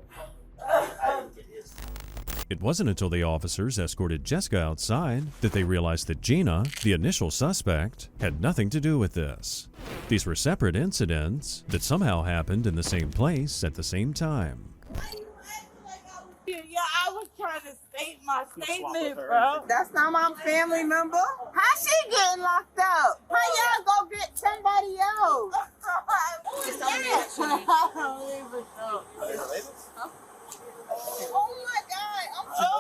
It wasn't until the officers escorted Jessica outside that they realized that Gina, the initial suspect, had nothing to do with this. These were separate incidents that somehow happened in the same place at the same time. Yeah, I was trying to state my statement, bro. That's not my family member. How she getting locked up? How y'all go get somebody else? I don't even know. Oh my God!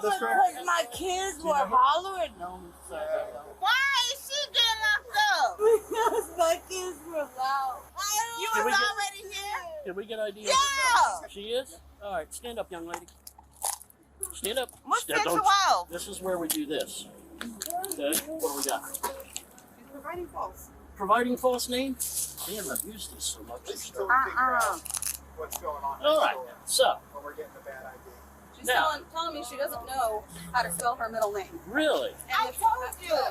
Because my kids were hollering. No, sir. Why is she getting locked up? Because my kids were loud. You Can was we get- already here? Can we get ID? Yeah. She is? All right, stand up, young lady. Stand up. What's Stand- sexual? don't- This is where we do this. Okay, what do we got? She's providing false. Providing false name? Damn, I've used this so much. What's going on? All right, so. When we're getting a bad idea. She's Now- telling me she doesn't know how to spell her middle name. Really? And at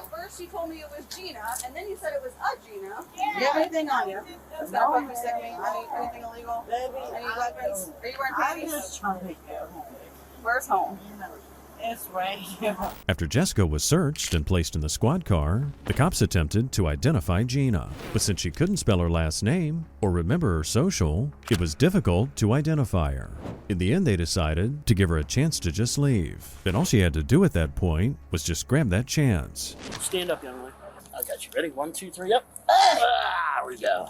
first she told me it was Gina, and then you said it was a Gina. Do you have anything on you? That's got a fucking stick me. Anything illegal? Any weapons? Are you wearing I'm panties? just trying to get home. Where's home? It's right here. After Jessica was searched and placed in the squad car, the cops attempted to identify Gina. But since she couldn't spell her last name or remember her social, it was difficult to identify her. In the end, they decided to give her a chance to just leave. Then all she had to do at that point was just grab that chance. Stand up, young lady. I got you. Ready? 1, 2, 3, up. Ah, we go.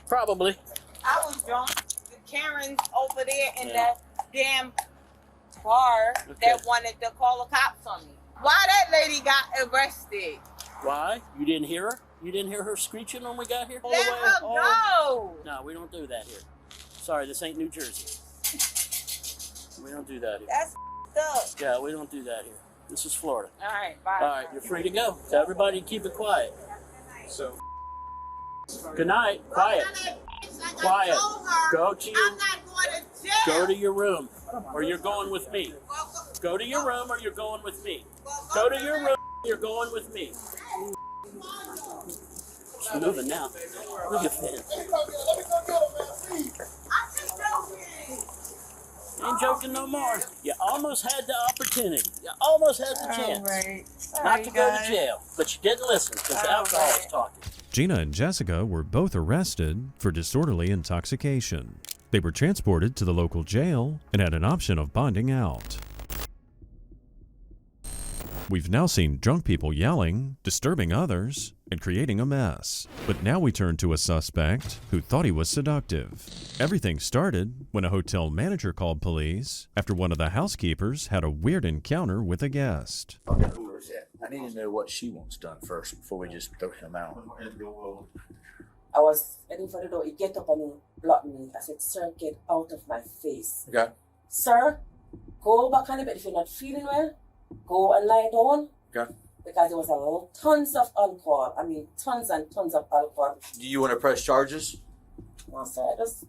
Probably. I was drunk. Karen's over there in that damn car that wanted to call the cops on me. Why that lady got arrested? Why? You didn't hear her? You didn't hear her screeching when we got here? Let her go. No, we don't do that here. Sorry, this ain't New Jersey. We don't do that here. That's up. Yeah, we don't do that here. This is Florida. All right, bye. All right, you're free to go. Tell everybody to keep it quiet. So. Good night. Quiet. Quiet. Go to your. Go to your room, or you're going with me. Go to your room, or you're going with me. Go to your room. You're going with me. She's moving now. Look at that. Ain't joking no more. You almost had the opportunity. You almost had the chance. Right. Not to go to jail, but you didn't listen because the alcohol was talking. Gina and Jessica were both arrested for disorderly intoxication. They were transported to the local jail and had an option of bonding out. We've now seen drunk people yelling, disturbing others, and creating a mess. But now we turn to a suspect who thought he was seductive. Everything started when a hotel manager called police after one of the housekeepers had a weird encounter with a guest. I need to know what she wants done first before we just throw him out. I was heading for the door. He get up and he blocked me. I said, sir, get out of my face. Okay. Sir, go back on the bed. If you're not feeling well, go and lie down. Okay. Because there was tons of alcohol. I mean, tons and tons of alcohol. Do you want to press charges? No, sir, I just...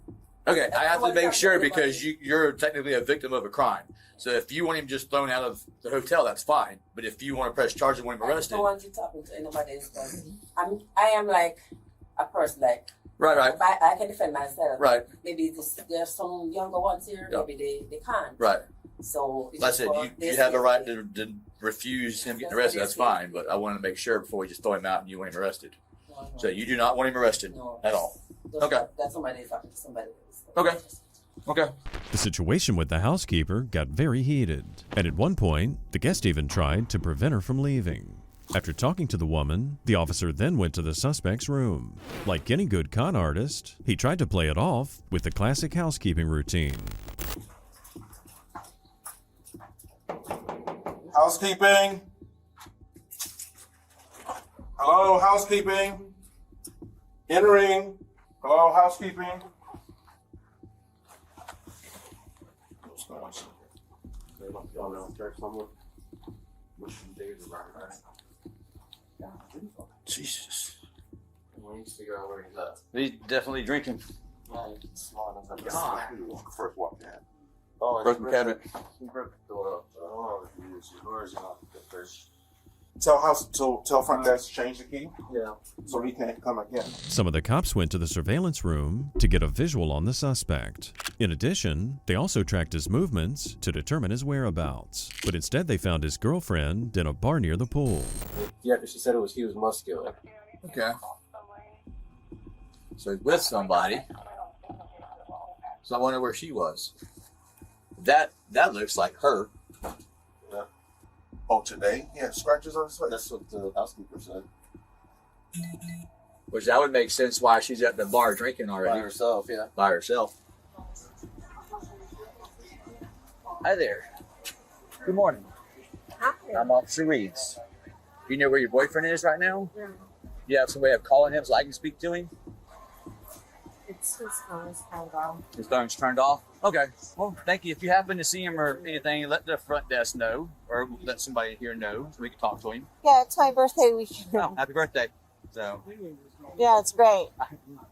Okay, I have to make sure because you're technically a victim of a crime. So if you want him just thrown out of the hotel, that's fine. But if you want to press charges and want him arrested... I don't want you talking to anybody. I am like a person like... Right. I can defend myself. Right. Maybe there's some younger ones here. Yeah. Maybe they can't. Right. So... Like I said, you have the right to refuse him getting arrested. That's fine. But I want to make sure before we just throw him out and you want him arrested. No. So you do not want him arrested at all. Okay. That's somebody talking to somebody else. Okay. Okay. The situation with the housekeeper got very heated, and at one point, the guest even tried to prevent her from leaving. After talking to the woman, the officer then went to the suspect's room. Like any good con artist, he tried to play it off with the classic housekeeping routine. Housekeeping. Hello, housekeeping. Entering. Hello, housekeeping. Jesus. We need to figure out where he's at. He's definitely drinking. First walk in. Oh, Broken cabinet. He broke the door up. Oh, where is he off the first? Tell front desk to change the key. Yeah. So he can't come again. Some of the cops went to the surveillance room to get a visual on the suspect. In addition, they also tracked his movements to determine his whereabouts. But instead, they found his girlfriend in a bar near the pool. Yeah, because she said he was muscular. Okay. So he's with somebody. So I wonder where she was. That looks like her. Yeah. Oh, today? He had scratches on his face? That's what the housekeeper said. Which that would make sense why she's at the bar drinking already. By herself, yeah. By herself. Hi there. Good morning. Hi. I'm Officer Reeds. Do you know where your boyfriend is right now? Yeah. You have some way of calling him so I can speak to him? It's his phone's turned off. His phone's turned off? Okay. Well, thank you. If you happen to see him or anything, let the front desk know or let somebody here know so we can talk to him. Yeah, it's my birthday weekend. Oh, happy birthday. So, Yeah, it's great.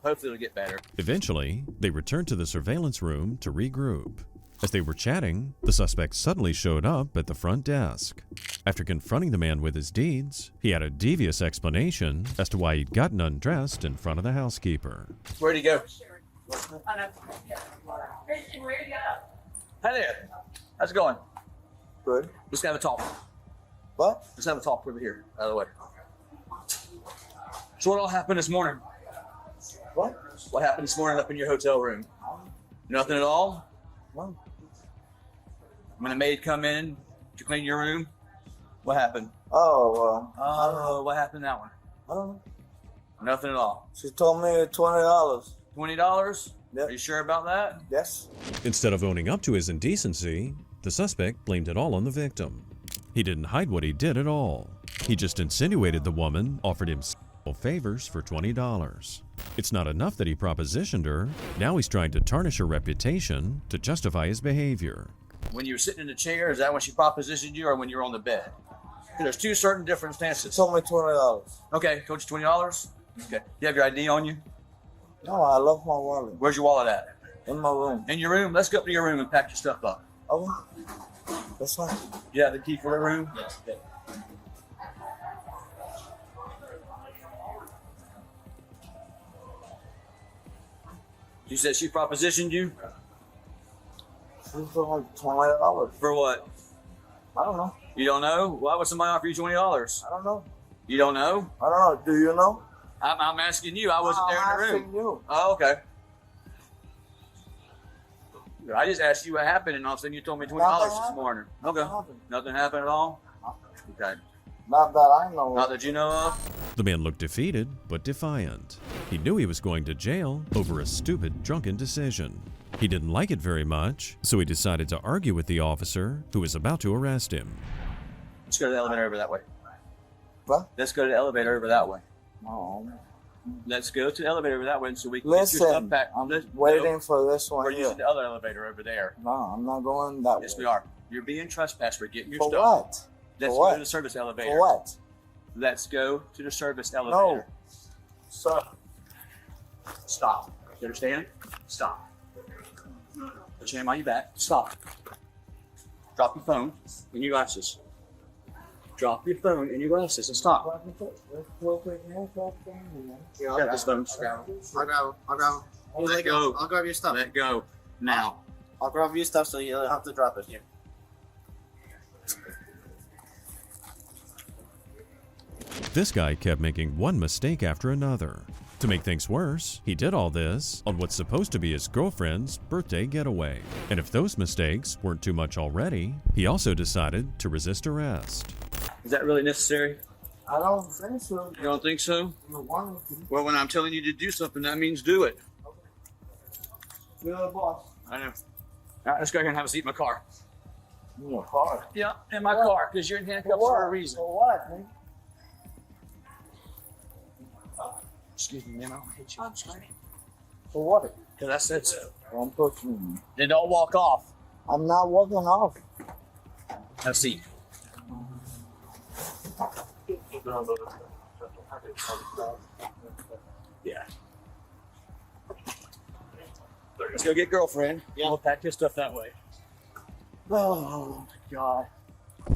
hopefully it'll get better. Eventually, they returned to the surveillance room to regroup. As they were chatting, the suspect suddenly showed up at the front desk. After confronting the man with his deeds, he had a devious explanation as to why he'd gotten undressed in front of the housekeeper. Where'd he go? Christian, where'd you go? Hi there. How's it going? Good. Let's have a talk. What? Let's have a talk over here, out of the way. So what all happened this morning? What? What happened this morning up in your hotel room? Nothing at all? What? When the maid come in to clean your room, what happened? Oh, what happened that one? I don't know. Nothing at all. She told me $20. $20? Yep. Are you sure about that? Yes. Instead of owning up to his indecency, the suspect blamed it all on the victim. He didn't hide what he did at all. He just insinuated the woman offered him favors for $20. It's not enough that he propositioned her. Now he's trying to tarnish her reputation to justify his behavior. When you were sitting in the chair, is that when she propositioned you or when you were on the bed? There's two certain different stances. She told me $20. Okay, told you $20? Okay. You have your ID on you? No, I love my wallet. Where's your wallet at? In my room. In your room? Let's go up to your room and pack your stuff up. Oh, that's fine. You have the key for the room? Yes. Okay. You said she propositioned you? She told me $20. For what? I don't know. You don't know? Why would somebody offer you $20? I don't know. You don't know? I don't know. Do you know? I'm asking you. I wasn't there in the room. I'm asking you. Oh, okay. I just asked you what happened, and all of a sudden you told me $20 this morning. Okay. Nothing happened at all? Okay. Not that I know. Not that you know of? The man looked defeated, but defiant. He knew he was going to jail over a stupid, drunken decision. He didn't like it very much, so he decided to argue with the officer who was about to arrest him. Let's go to the elevator over that way. What? Let's go to the elevator over that way. Let's go to the elevator over that way so we can get your stuff Listen, back. I'm waiting for this one We're here. using the other elevator over there. No, I'm not going that way. Yes, we are. You're being trespassed. We're getting your For stuff. what? Let's For go what? to the service elevator. For what? Let's go to the service elevator. No. Sir. Stop. You understand? Stop. Put your hand on your back. Stop. Drop your phone and your glasses. Drop your phone and your glasses and stop. Grab this phone. I'll grab him. Let go. I'll grab your stuff. Let go. Now. I'll grab your stuff so you don't have to drop it here. This guy kept making one mistake after another. To make things worse, he did all this on what's supposed to be his girlfriend's birthday getaway. And if those mistakes weren't too much already, he also decided to resist arrest. Is that really necessary? I don't think so. You don't think so? You want to. Well, when I'm telling you to do something, that means do it. You're the boss. I know. All right, let's go ahead and have a seat in my car. In your car? Yeah, in my car, because you're in handcuffs for a reason. For what, man? Excuse me, man. I'll hit you. I'm sorry. For what? Because I said so. Don't push me. Then don't walk off. I'm not walking off. Have a seat. Yeah. Let's go get girlfriend. Yeah. We'll pack his stuff that way. Oh, my God.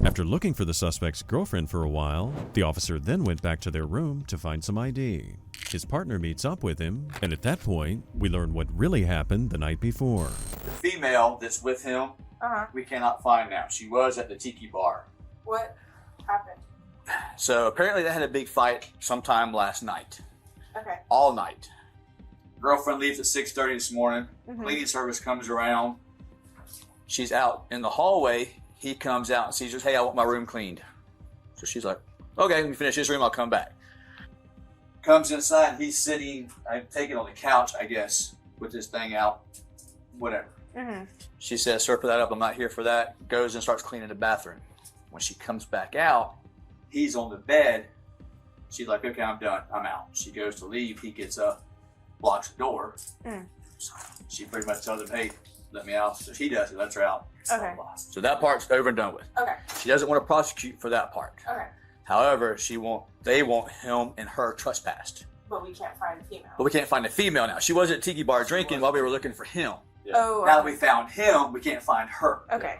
After looking for the suspect's girlfriend for a while, the officer then went back to their room to find some ID. His partner meets up with him, and at that point, we learn what really happened the night before. The female that's with him, we cannot find now. She was at the tiki bar. What happened? So apparently they had a big fight sometime last night. Okay. All night. Girlfriend leaves at 6:30 this morning. Cleaning service comes around. She's out in the hallway. He comes out and sees her, hey, I want my room cleaned. So she's like, okay, let me finish this room, I'll come back. Comes inside, he's sitting, I'm taking on the couch, I guess, with this thing out, whatever. She says, sir, put that up, I'm not here for that. Goes and starts cleaning the bathroom. When she comes back out, he's on the bed. She's like, okay, I'm done, I'm out. She goes to leave, he gets up, blocks the door. She pretty much tells him, hey, let me out. So she does it, lets her out. Okay. So that part's over and done with. Okay. She doesn't want to prosecute for that part. Okay. However, they want him and her trespassed. But we can't find a female. But we can't find the female now. She was at Tiki Bar drinking while we were looking for him. Oh. Now that we found him, we can't find her. Okay.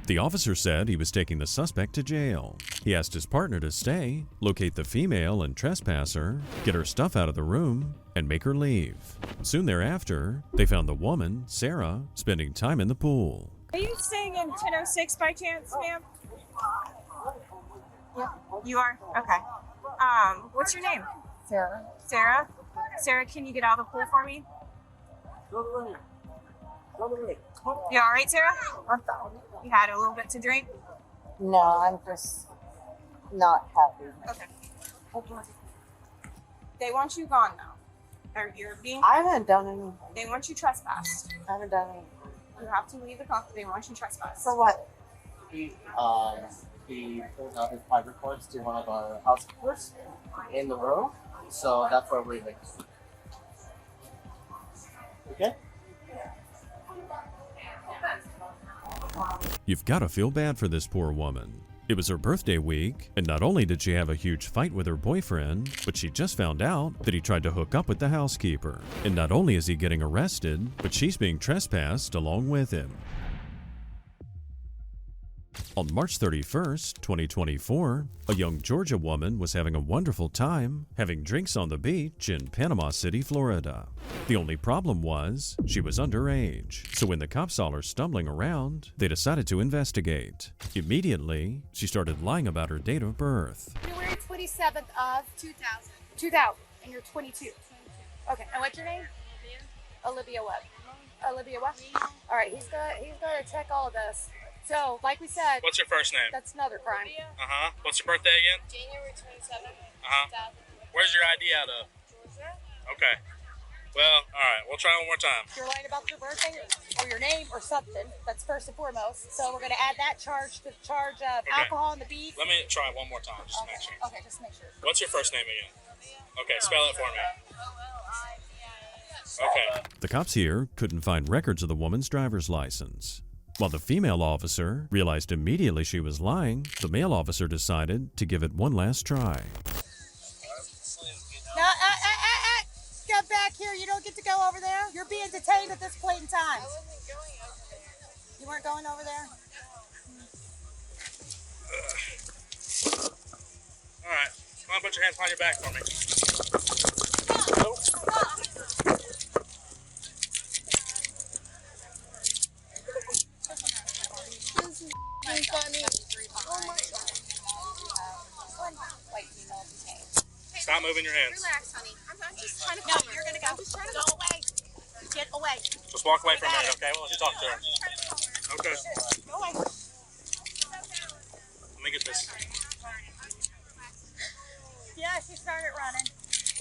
The officer said he was taking the suspect to jail. He asked his partner to stay, locate the female and trespasser, get her stuff out of the room, and make her leave. Soon thereafter, they found the woman, Sarah, spending time in the pool. Are you staying in 1006 by chance, ma'am? Yeah. You are? Okay. What's your name? Sarah. Sarah? Sarah, can you get out of the pool for me? You all right, Sarah? You had a little bit to drink? No, I'm just not happy. Okay. They want you gone now. Or you're being. I haven't done anything. They want you trespassed. I haven't done anything. You have to leave the company. They want you trespassed. For what? He pulled out his private parts to one of our housekeepers in the room, so that's where we're leaving. Okay? You've got to feel bad for this poor woman. It was her birthday week, and not only did she have a huge fight with her boyfriend, but she just found out that he tried to hook up with the housekeeper. And not only is he getting arrested, but she's being trespassed along with him. On March 31st, 2024, a young Georgia woman was having a wonderful time having drinks on the beach in Panama City, Florida. The only problem was she was underage, so when the cops saw her stumbling around, they decided to investigate. Immediately, she started lying about her date of birth. February 27th of 2000. 2000, and you're 22. Okay, and what's your name? Olivia Webb. Olivia Webb? All right, he's gonna check all of this. So, like we said... What's your first name? That's another crime. Uh-huh. What's your birthday again? January 27th, Uh-huh. 2000. Where's your ID out of? Georgia. Okay. Well, all right. We'll try one more time. You're lying about your birthday or your name or something. That's first and foremost. So we're going to add that charge to the charge of alcohol on the beef. Let me try one more time, just to make sure. Okay, just make sure. What's your first name again? Okay, spell it for me. Okay. The cops here couldn't find records of the woman's driver's license. While the female officer realized immediately she was lying, the male officer decided to give it one last try. No, get back here. You don't get to go over there. You're being detained at this point in time. You weren't going over there? All right. Come on, put your hands behind your back for me. Funny. Oh my God. Stop moving your hands. Relax, honey. I'm just trying to come. No, you're gonna go. I'm just trying to go away. Get away. Just walk away from me, okay? We'll let you talk to her. Okay. Go away. Let me get this. Yeah, she started running.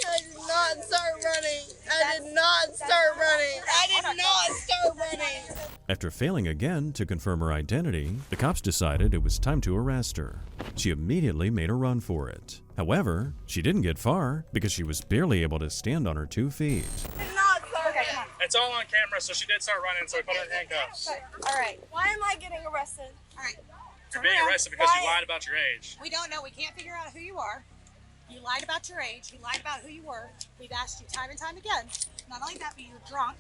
I did not start running. I did not start running. I did not start running. After failing again to confirm her identity, the cops decided it was time to arrest her. She immediately made a run for it. However, she didn't get far because she was barely able to stand on her 2 feet. It's all on camera, so she did start running, so we put her in handcuffs. All right. Why am I getting arrested? All right. You're being arrested because you lied about your age. We don't know. We can't figure out who you are. You lied about your age. You lied about who you were. We've asked you time and time again. Not only that, but you're drunk.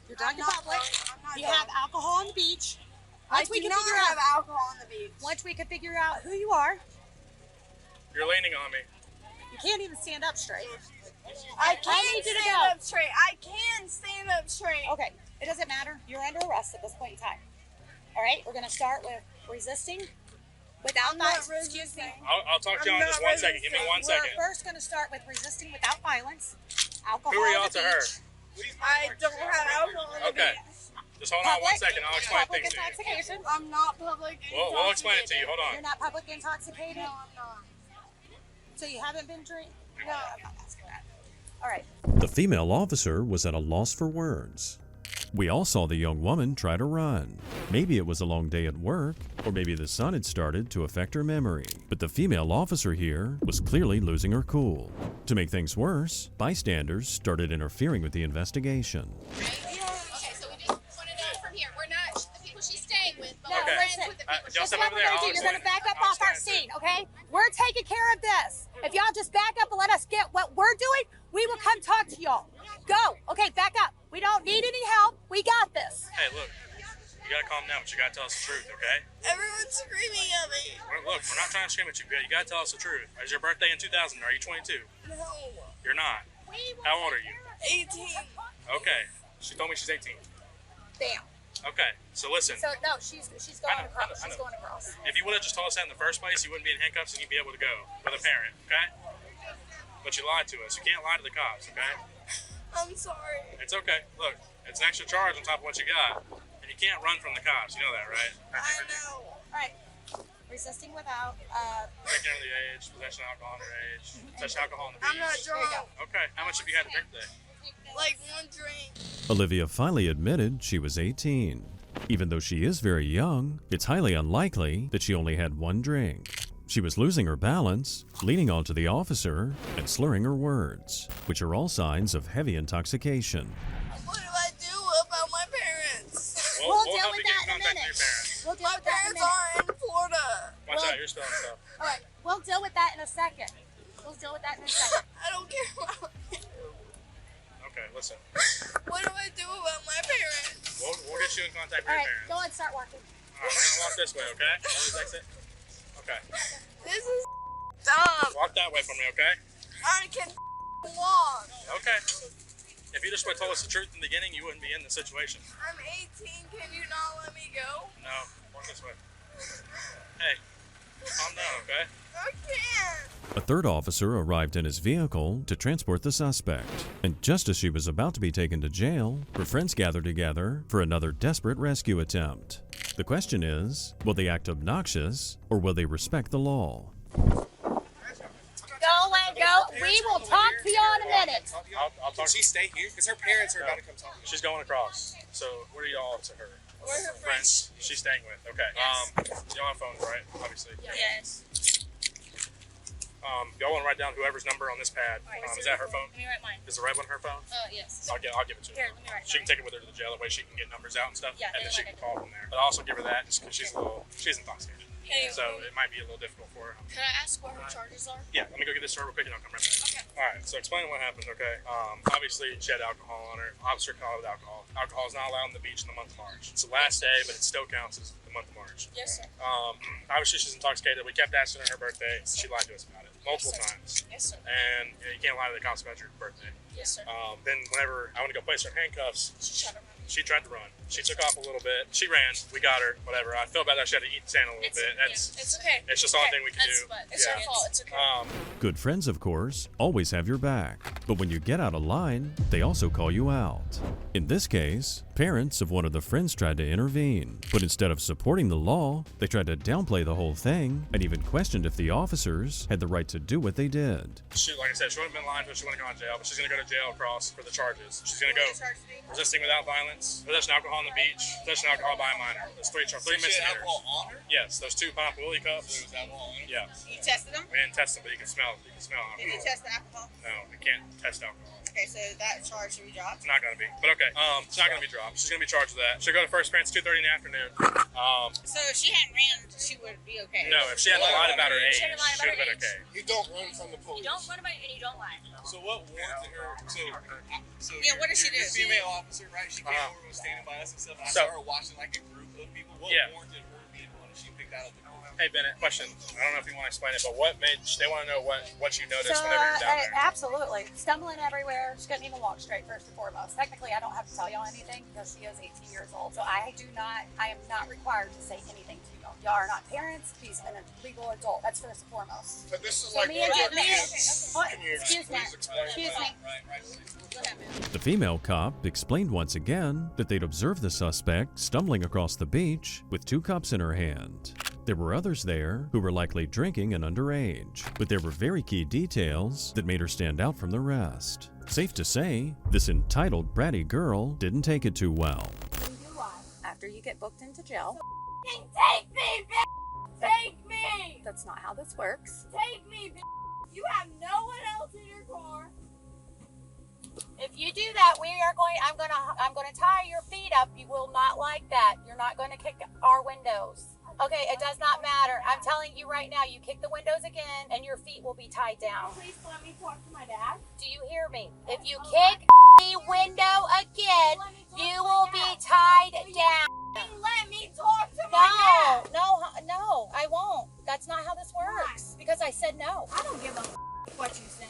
You're drunk in public. You have alcohol on the beach. I do not have alcohol on the beach. Once we can figure out who you are. You're leaning on me. You can't even stand up straight. I can't stand up straight. I can stand up straight. Okay, it doesn't matter. You're under arrest at this point in time. All right, we're going to start with resisting without violence. Excuse me. I'll talk to you in just 1 second. Give me 1 second. We're first going to start with resisting without violence. Alcohol. Who are y'all to her? I don't have alcohol on the Okay. Just hold on 1 second. I'll explain Public things to you. intoxication. I'm not public intoxicated. We'll explain it to you. Hold on. You're not public intoxicated? No, I'm not. So you haven't been drinking? No, I'm not asking that. All right. The female officer was at a loss for words. We all saw the young woman try to run. Maybe it was a long day at work, or maybe the sun had started to affect her memory. But the female officer here was clearly losing her cool. To make things worse, bystanders started interfering with the investigation. Okay, so we just want to know from here. We're not the people she's staying with, but Okay. we're friends with the people Y'all she's step What over we're there. going to I'll do, you're going to explain back it. up I'll off our explain scene, okay? We're taking care of this. If y'all just back up and let us get what we're doing, we will come talk to y'all. Go. Okay, back up. We don't need any help. We got this. Hey, look. You gotta calm down, but you gotta tell us the truth, okay? Everyone's screaming at me. Look, we're not trying to scream at you, but you gotta tell us the truth. Is your birthday in 2000? Are you 22? No. You're not. How old are you? 18. Okay. She told me she's 18. Bam. Okay. So listen. So, no, she's going across. She's going across. If you would have just told us that in the first place, you wouldn't be in handcuffs and you'd be able to go with a parent, okay? But you lied to us. You can't lie to the cops, okay? I'm sorry. It's okay. Look, it's an extra charge on top of what you got. And you can't run from the cops. You know that, right? I know. All right. Resisting without. Drinking under the age, possession of alcohol underage, possession of alcohol on the beach. I'm not drunk. Okay. How much have you had to drink today? Like 1 drink. Olivia finally admitted she was 18. Even though she is very young, it's highly unlikely that she only had 1 drink. She was losing her balance, leaning onto the officer, and slurring her words, which are all signs of heavy intoxication. What do I do about my parents? We'll deal help with you get that in in a contact minute. with your parents. We'll deal My with that in a parents minute. are in Florida. Watch out, you're spelling stuff. All right. We'll deal with that in a second. We'll deal with that in a second. I don't care about Okay, listen. What do I do about my parents? We'll get you in contact with All your right. parents. Go and start walking. All right, we're gonna walk this way, okay? Always exit. Okay. This is dumb. Walk that way for me, okay? I can walk. Okay. If you just would have told us the truth in the beginning, you wouldn't be in this situation. I'm 18. Can you not let me go? No, walk this way. Hey, calm down, okay? I can't. A third officer arrived in his vehicle to transport the suspect, and just as she was about to be taken to jail, her friends gathered together for another desperate rescue attempt. The question is, will they act obnoxious or will they respect the law? Go away. Go. We will talk to y'all in a minute. I'll talk. Can she stay here? Because her parents are about to come talk. She's going across. So what are y'all to her? We're her friends. She's staying with. Okay. Yes. Y'all on phones, right? Obviously. Yes. Y'all want to write down whoever's number on this pad. Is that her phone? Let me write mine. Is the red one her phone? Yes. I'll give it to her. Here, let me write She can take it with her to the jail. That way she can get numbers out and stuff. Yeah, and then she can call from there. But I'll also give her that just because she's intoxicated. Hey, so it might be a little difficult for her. Can I ask what her charges are? Yeah, let me go get this real quick and I'll come right back. Okay. All right, so explain what happened, okay? Obviously, she had alcohol on her. Officer caught with alcohol. Alcohol is not allowed on the beach in the month of March. It's the last day, but it still counts as the month of March. Yes, sir. Obviously, she's intoxicated. We kept asking her birthday. She lied to us about it multiple times. Yes, sir. And you can't lie to the cops about your birthday. Yes, sir. Then whenever I went to go place her in handcuffs, She tried to run. she tried to run. She took off a little bit. She ran. We got her. Whatever. I feel bad that she had to eat sand a little bit. It's okay. It's just the only thing we can do. It's her fault. It's okay. Good friends, of course, always have your back. But when you get out of line, they also call you out. In this case, parents of one of the friends tried to intervene. But instead of supporting the law, they tried to downplay the whole thing and even questioned if the officers had the right to do what they did. She, like I said, she wouldn't have been lying to us. She wouldn't have gone to jail, but she's going to go to jail across for the charges. She's going to go resisting without violence, possession of alcohol on the beach, possession of alcohol by a minor. There's three misdemeanors. on her? Yes, those 2 Pop Willie cups. Yeah. You tested them? We didn't test them, but you can smell it. You can smell alcohol. Did you test the alcohol? No, we can't test alcohol. Okay, so that charge should be dropped? It's not going to be. But okay, it's not going to be dropped. She's going to be charged with that. She'll go to first parents 2:30 in the afternoon. So if she hadn't ran, she would be okay? No, if she hadn't lied about her age, she She hadn't lied would about have been her okay. You don't run from the police. You don't run about it and you don't lie. So what warranted her? So Yeah, what did she do? Female officer, right? She came over, was standing by us and stuff. And I So- saw her watching like a group of people. What warranted her being one? She picked out of the group. Hey Bennett, question. I don't know if you want to explain it, but what made they want to know what you noticed So, whenever you're down there? absolutely. Stumbling everywhere. She couldn't even walk straight, first and foremost. Technically, I don't have to tell y'all anything because she is 18 years old. So I am not required to say anything to y'all. Y'all are not parents. She's an legal adult. That's first and foremost. But this is So like me and what you- Can you Excuse me. please explain? Excuse me. The female cop explained once again that they'd observed the suspect stumbling across the beach with 2 cups in her hand. There were others there who were likely drinking and underage, but there were very key details that made her stand out from the rest. Safe to say, this entitled bratty girl didn't take it too well. After you get booked into jail. Take me, bitch! Take me! That's not how this works. Take me, bitch! You have no one else in your car. If you do that, I'm gonna tie your feet up. You will not like that. You're not gonna kick our windows. Okay, it does not matter. I'm telling you right now, you kick the windows again and your feet will be tied down. Please let me talk to my dad. Do you hear me? If you kick the window again, you will be tied down. Let me talk to my dad. No, I won't. That's not how this works. Because I said no. I don't give a what you said.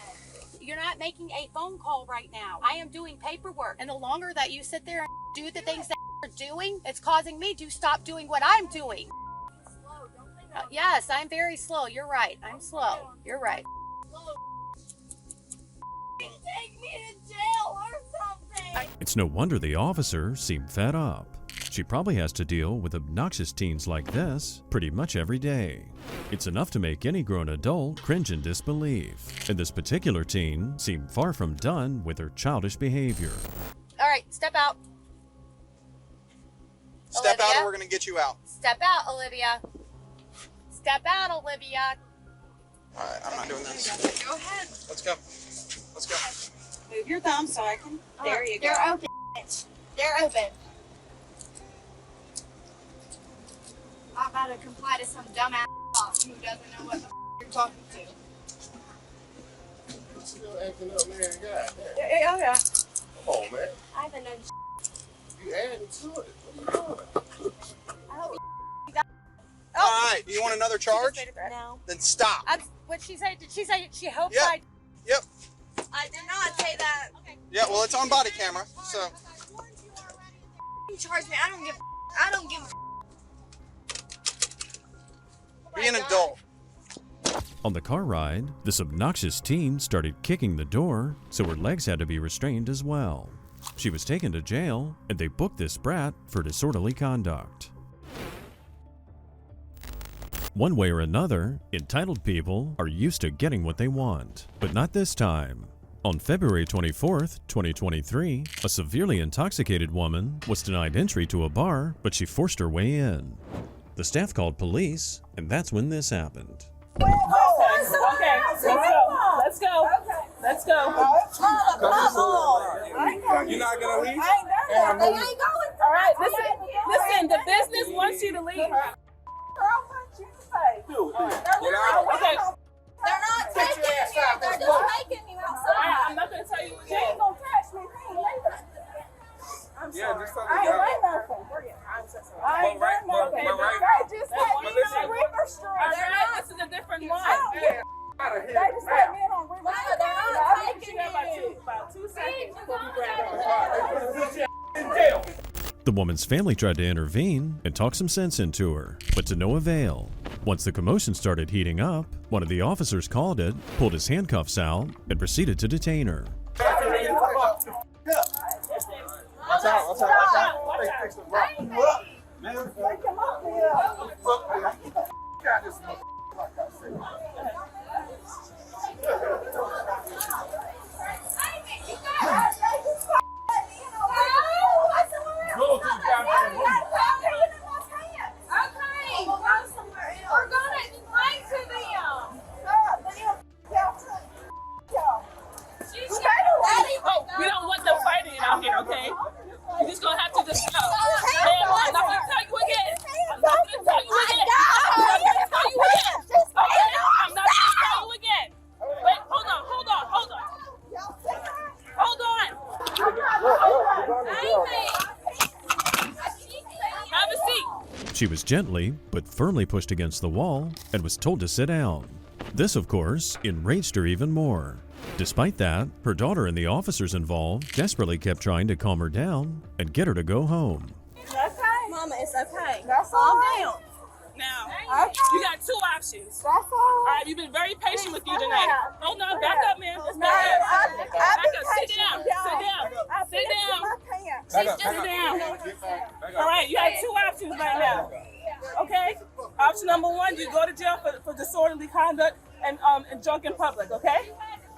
You're not making a phone call right now. I am doing paperwork. And the longer that you sit there and do the things that you're doing, it's causing me to stop doing what I'm doing. Yes, I'm very slow. You're right. I'm slow. You're right. Take me to jail or something. It's no wonder the officer seemed fed up. She probably has to deal with obnoxious teens like this pretty much every day. It's enough to make any grown adult cringe in disbelief. And this particular teen seemed far from done with her childish behavior. All right, step out. Step out Olivia? or we're going to get you out. Step out, Olivia. Step out, Olivia. All right, I'm not doing this. Go ahead. Let's go. Let's go. Move your thumb so I can. There you go. They're open, bitch. They're open. I'm about to comply to some dumbass cop who doesn't know what the you're talking to. Still acting up, man. God damn. Yeah. Come on, man. I haven't done You adding to it. What you doing? I hope All right, you want another charge? No. Then stop. What'd she say? Did she say she hopes Yep. Yep. I did not say that. Yeah, well, it's on body camera, so. you charge me. I don't give a Be an adult. On the car ride, this obnoxious teen started kicking the door, so her legs had to be restrained as well. She was taken to jail, and they booked this brat for disorderly conduct. One way or another, entitled people are used to getting what they want, but not this time. On February 24th, 2023, a severely intoxicated woman was denied entry to a bar, but she forced her way in. The staff called police, and that's when this happened. Okay, let's go. Let's go. You're not gonna leave? All right, listen, the business wants you to leave. Okay. They're not taking you. They're just taking you outside. I'm not gonna tell you what You ain't gonna touch me. I'm Yeah, sorry. just tell I ain't me. done nothing. I'm so sorry. I ain't done nothing. They just let me on River Street. All right, this is a different one. They just let me in on River Street. They're not taking you. About 2 seconds before we grab them. The woman's family tried to intervene and talk some sense into her, but to no avail. Once the commotion started heating up, one of the officers called it, pulled his handcuffs out, and proceeded to detain her. Watch out, watch out, watch out. Fix the rock. Man, wake him up here. Got this like I said. Go to the goddamn room. Okay, we'll go somewhere else. We're gonna explain to them. Oh, we don't want them fighting out here, okay? You're just gonna have to just go. I'm not gonna tell you again. I'm not gonna tell you again. I'm not gonna tell you again. Okay? I'm not gonna tell you again. Wait, hold on. Have a seat. She was gently but firmly pushed against the wall and was told to sit down. This, of course, enraged her even more. Despite that, her daughter and the officers involved desperately kept trying to calm her down and get her to go home. It's okay. Mama, it's okay. That's Calm all right. down. Now, you got 2 options. That's all right, you've been very patient with you tonight. Hold on, back up, man. Just back up. Back up. Sit down. Sit down. Sit down. All right, you have 2 options right now. Okay? Option number 1, you go to jail for disorderly conduct and drunk in public, okay?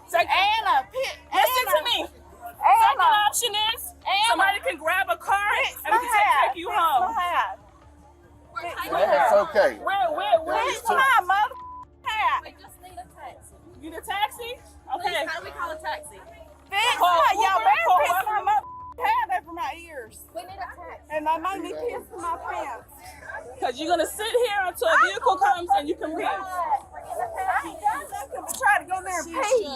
Listen to me. Second option is somebody can grab a car and we can take you home. It's okay. Where's my mother hat? We just need a taxi. You need a taxi? Okay. Please, how do we call a taxi? Y'all better piss my mother hat over my ears. We need a taxi. And that made me piss in my pants. Because you're going to sit here until a vehicle comes and you can leave. I ain't done nothing but try to go there and pee.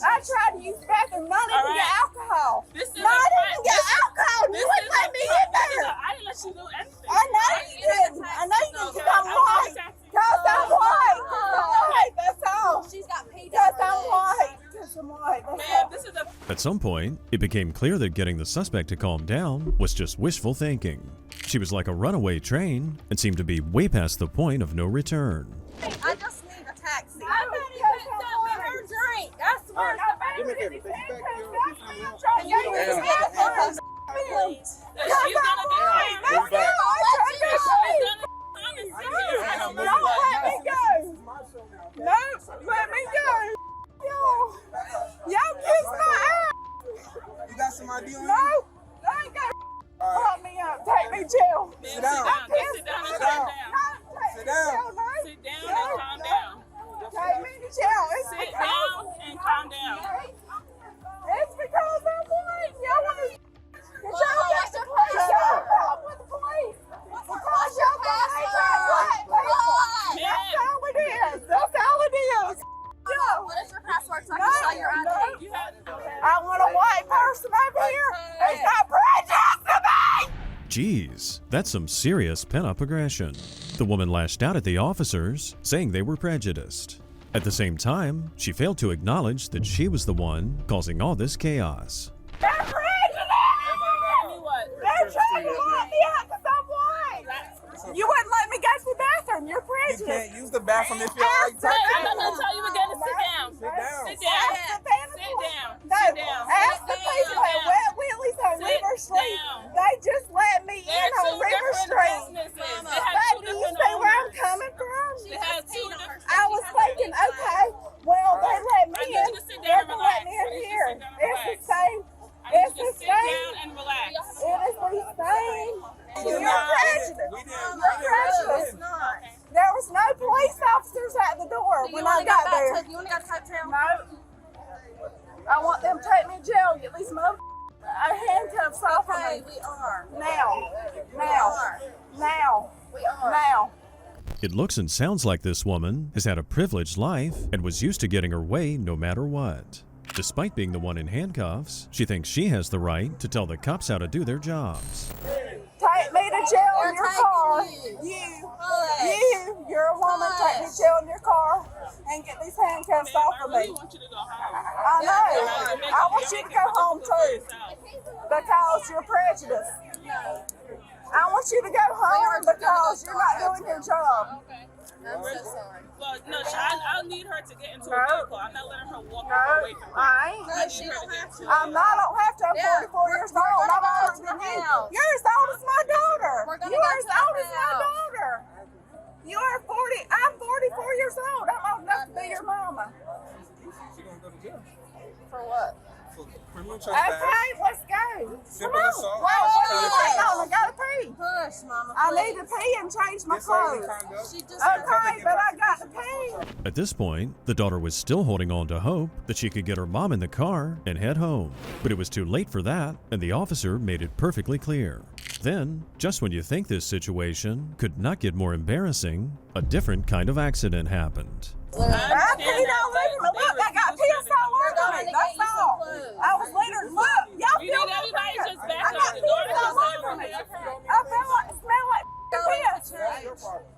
I tried to use the bathroom, not even get alcohol. This is not even get alcohol. You wouldn't let me in there. I didn't let you do anything. I know you didn't. I know you didn't because I'm white. Because I'm white. That's all. She's got paid. Because I'm white. Because I'm white. Man, this is a... At some point, it became clear that getting the suspect to calm down was just wishful thinking. She was like a runaway train and seemed to be way past the point of no return. I just need a taxi. I bet he picked up with her drink. I swear. Give me that. And you're going to get her. Please. She's gonna be fine. Move back. Don't let me go. No, let me go. Y'all kiss my ass. You got some ID on you? No, I ain't got pop me up. Take me to jail. Sit down. Sit down and calm down. Sit down. Sit down and calm down. Take me to jail. Sit down and calm down. It's because I'm white. Y'all want to... Y'all got to play y'all with the police. Because y'all got to play. That's all it is. That's all it is. What is your password so I can show your ID? I want a white person over here. There's not prejudice to me. Geez, that's some serious pent-up aggression. The woman lashed out at the officers, saying they were prejudiced. At the same time, she failed to acknowledge that she was the one causing all this chaos. They're prejudiced! They're trying to lock me out because I'm white. You wouldn't let me go to the bathroom. You're prejudiced. You can't use the bathroom if you're like I'm not going to tell you again to sit down. Sit down. Sit down. Sit down. No, Sit down. ask the people at Wet Willie's on Sit River Street. down. They just let me in They're on two River different Street. businesses. They Baby, have two you different see where I'm owners. coming from? They have two different. I was thinking, okay, well, they let me I need in. you to sit down They're and gonna let me in relax. here. officers at the door when I got there. You want to go to hotel? No. I want them to take me to jail and get these handcuffs off of me. We are. Now. We are. Now. It looks and sounds like this woman has had a privileged life and was used to getting her way no matter what. Despite being the one in handcuffs, she thinks she has the right to tell the cops how to do their jobs. Take me to jail in your car. You're a woman. Take me to jail in your car and get these handcuffs off of me. I know. I want you to go home too because you're prejudiced. I want you to go home because you're not doing your job. I'm so sorry. Well, no, I need her to get into a vehicle. I'm not letting her walk away from me. I ain't. No, she don't have to. I don't have to. I'm 44 years old. I'm older than you. You're as old as my daughter. You are as old as my daughter. You are 40. I'm 44 years old. I'm old enough to be your mama. She gonna go to jail. For what? For criminal trespass. Okay, let's go. Simple assault. Hang on, I gotta pee. Hush, Mama. I need to pee and change my clothes. Okay, but I got to pee. At this point, the daughter was still holding on to hope that she could get her mom in the car and head home. But it was too late for that, and the officer made it perfectly clear. Then, just when you think this situation could not get more embarrassing, a different kind of accident happened. I peed all over me. Look, I got piss all over me. That's all. I was later. Look, y'all feel everybody just back I got piss all over me. I smell like piss.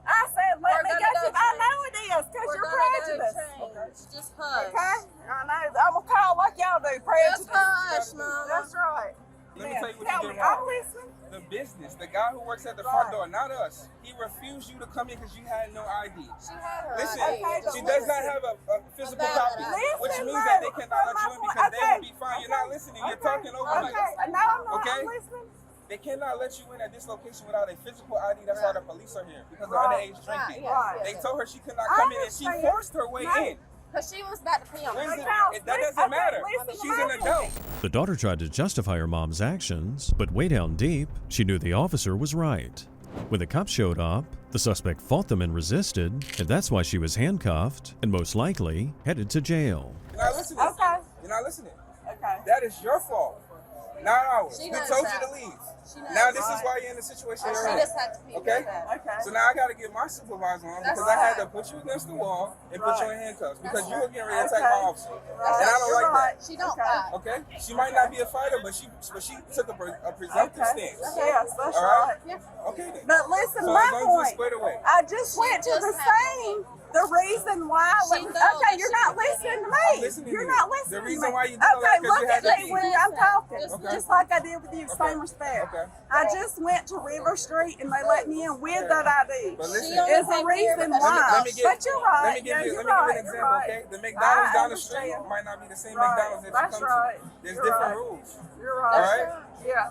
I said, let me get you. I know it is because you're prejudiced. Just hush. Okay? I know. I'm going to call like y'all do. Prejudice. Just hush, Mama. That's right. Let me tell you what Tell you me. did wrong. I'm listening. The business, the guy who works at the front door, not us. He refused you to come in because you had no ID. She had her Listen, ID. she does not have a physical copy, which means that they cannot let you in because they will be fine. You're not listening. You're talking over me. Okay? I'm listening. They cannot let you in at this location without a physical ID. That's why the police are here, because of underage drinking. They told her she could not come in, and she forced her way in. Because she was about to pee on me. That doesn't matter. She's an adult. The daughter tried to justify her mom's actions, but way down deep, she knew the officer was right. When the cops showed up, the suspect fought them and resisted, and that's why she was handcuffed and most likely headed to jail. You're not listening. Okay. You're not listening. Okay. That is your fault, not ours. She We knows told that. you to leave. She knows. Now this is why you're in the situation you're in. She just had to pee. Okay? Okay. So now I got to get my supervisor on because I had to put you against the wall and put you in handcuffs because you were getting ready to attack my officer. And I don't like that. She don't fight. Okay? She might not be a fighter, but she took a presumptive stance. Yes, that's All right. Okay then. But listen, So my as long as we're point. squared away. I just went to the same. The reason why. Okay, you're not listening to me. I'm listening You're to you. not listening The to reason me. why you did that Okay, because look you had at to me pee. when I'm talking. Okay. Just like I did with you, same respect. Okay. I just went to River Street and they let me in with that ID. But listen, It's the reason why. But you're right. Let me give you You're an right. example, You're right. okay? The McDonald's I down the street understand. might not be the same Right. McDonald's that you That's come right. to. There's You're different right. rules. You're All right. right? Yeah.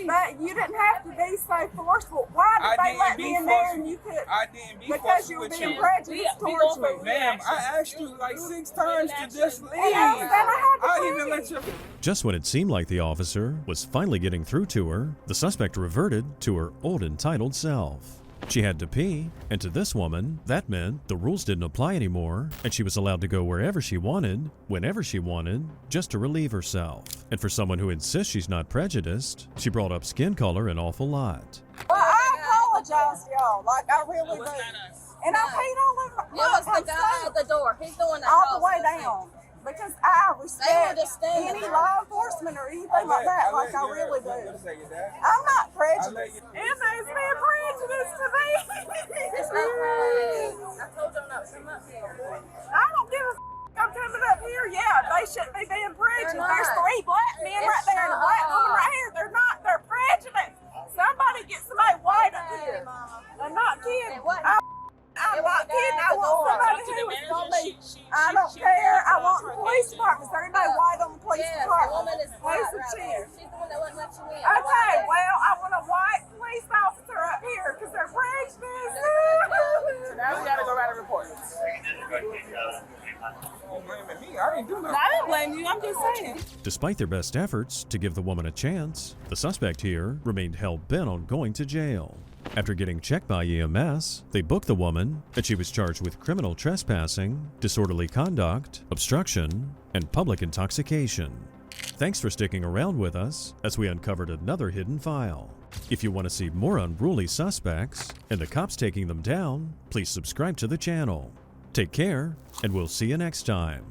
But you didn't have to be so forceful. Why did they let me in there and you could? I didn't be Because you were with being you. prejudiced towards me. Ma'am, I asked you like 6 times to just leave. I even let you. Just when it seemed like the officer was finally getting through to her, the suspect reverted to her old entitled self. She had to pee, and to this woman, that meant the rules didn't apply anymore, and she was allowed to go wherever she wanted, whenever she wanted, just to relieve herself. And for someone who insists she's not prejudiced, she brought up skin color an awful lot. Well, I apologize to y'all, like I really do. And I paid all of It was the guy at the door. He's the one that all the caused way this thing. down. Because I respect understand any that. law enforcement or anything like that, like I really do. I'm not prejudiced. It makes me a prejudice to me. It's okay. I told them not to come up here. I don't give a I'm coming up here. Yeah, they shouldn't be being prejudiced. There's 3 black men right there and a black woman right here. They're not. They're prejudiced. Somebody get somebody white up here. I'm not kidding. I'm not kidding. I want somebody who is going to be. I don't care. I want the police department. There ain't no white on the police Yes, the department. woman is white Who's the right chair? there. She's the one that wouldn't let you in. Okay, well, I want a white police officer up here because they're prejudiced. So now we gotta go write a report. I didn't do nothing. I didn't blame you. I'm just saying. Despite their best efforts to give the woman a chance, the suspect here remained hell-bent on going to jail. After getting checked by EMS, they booked the woman, and she was charged with criminal trespassing, disorderly conduct, obstruction, and public intoxication. Thanks for sticking around with us as we uncovered another hidden file. If you want to see more unruly suspects and the cops taking them down, please subscribe to the channel. Take care, and we'll see you next time.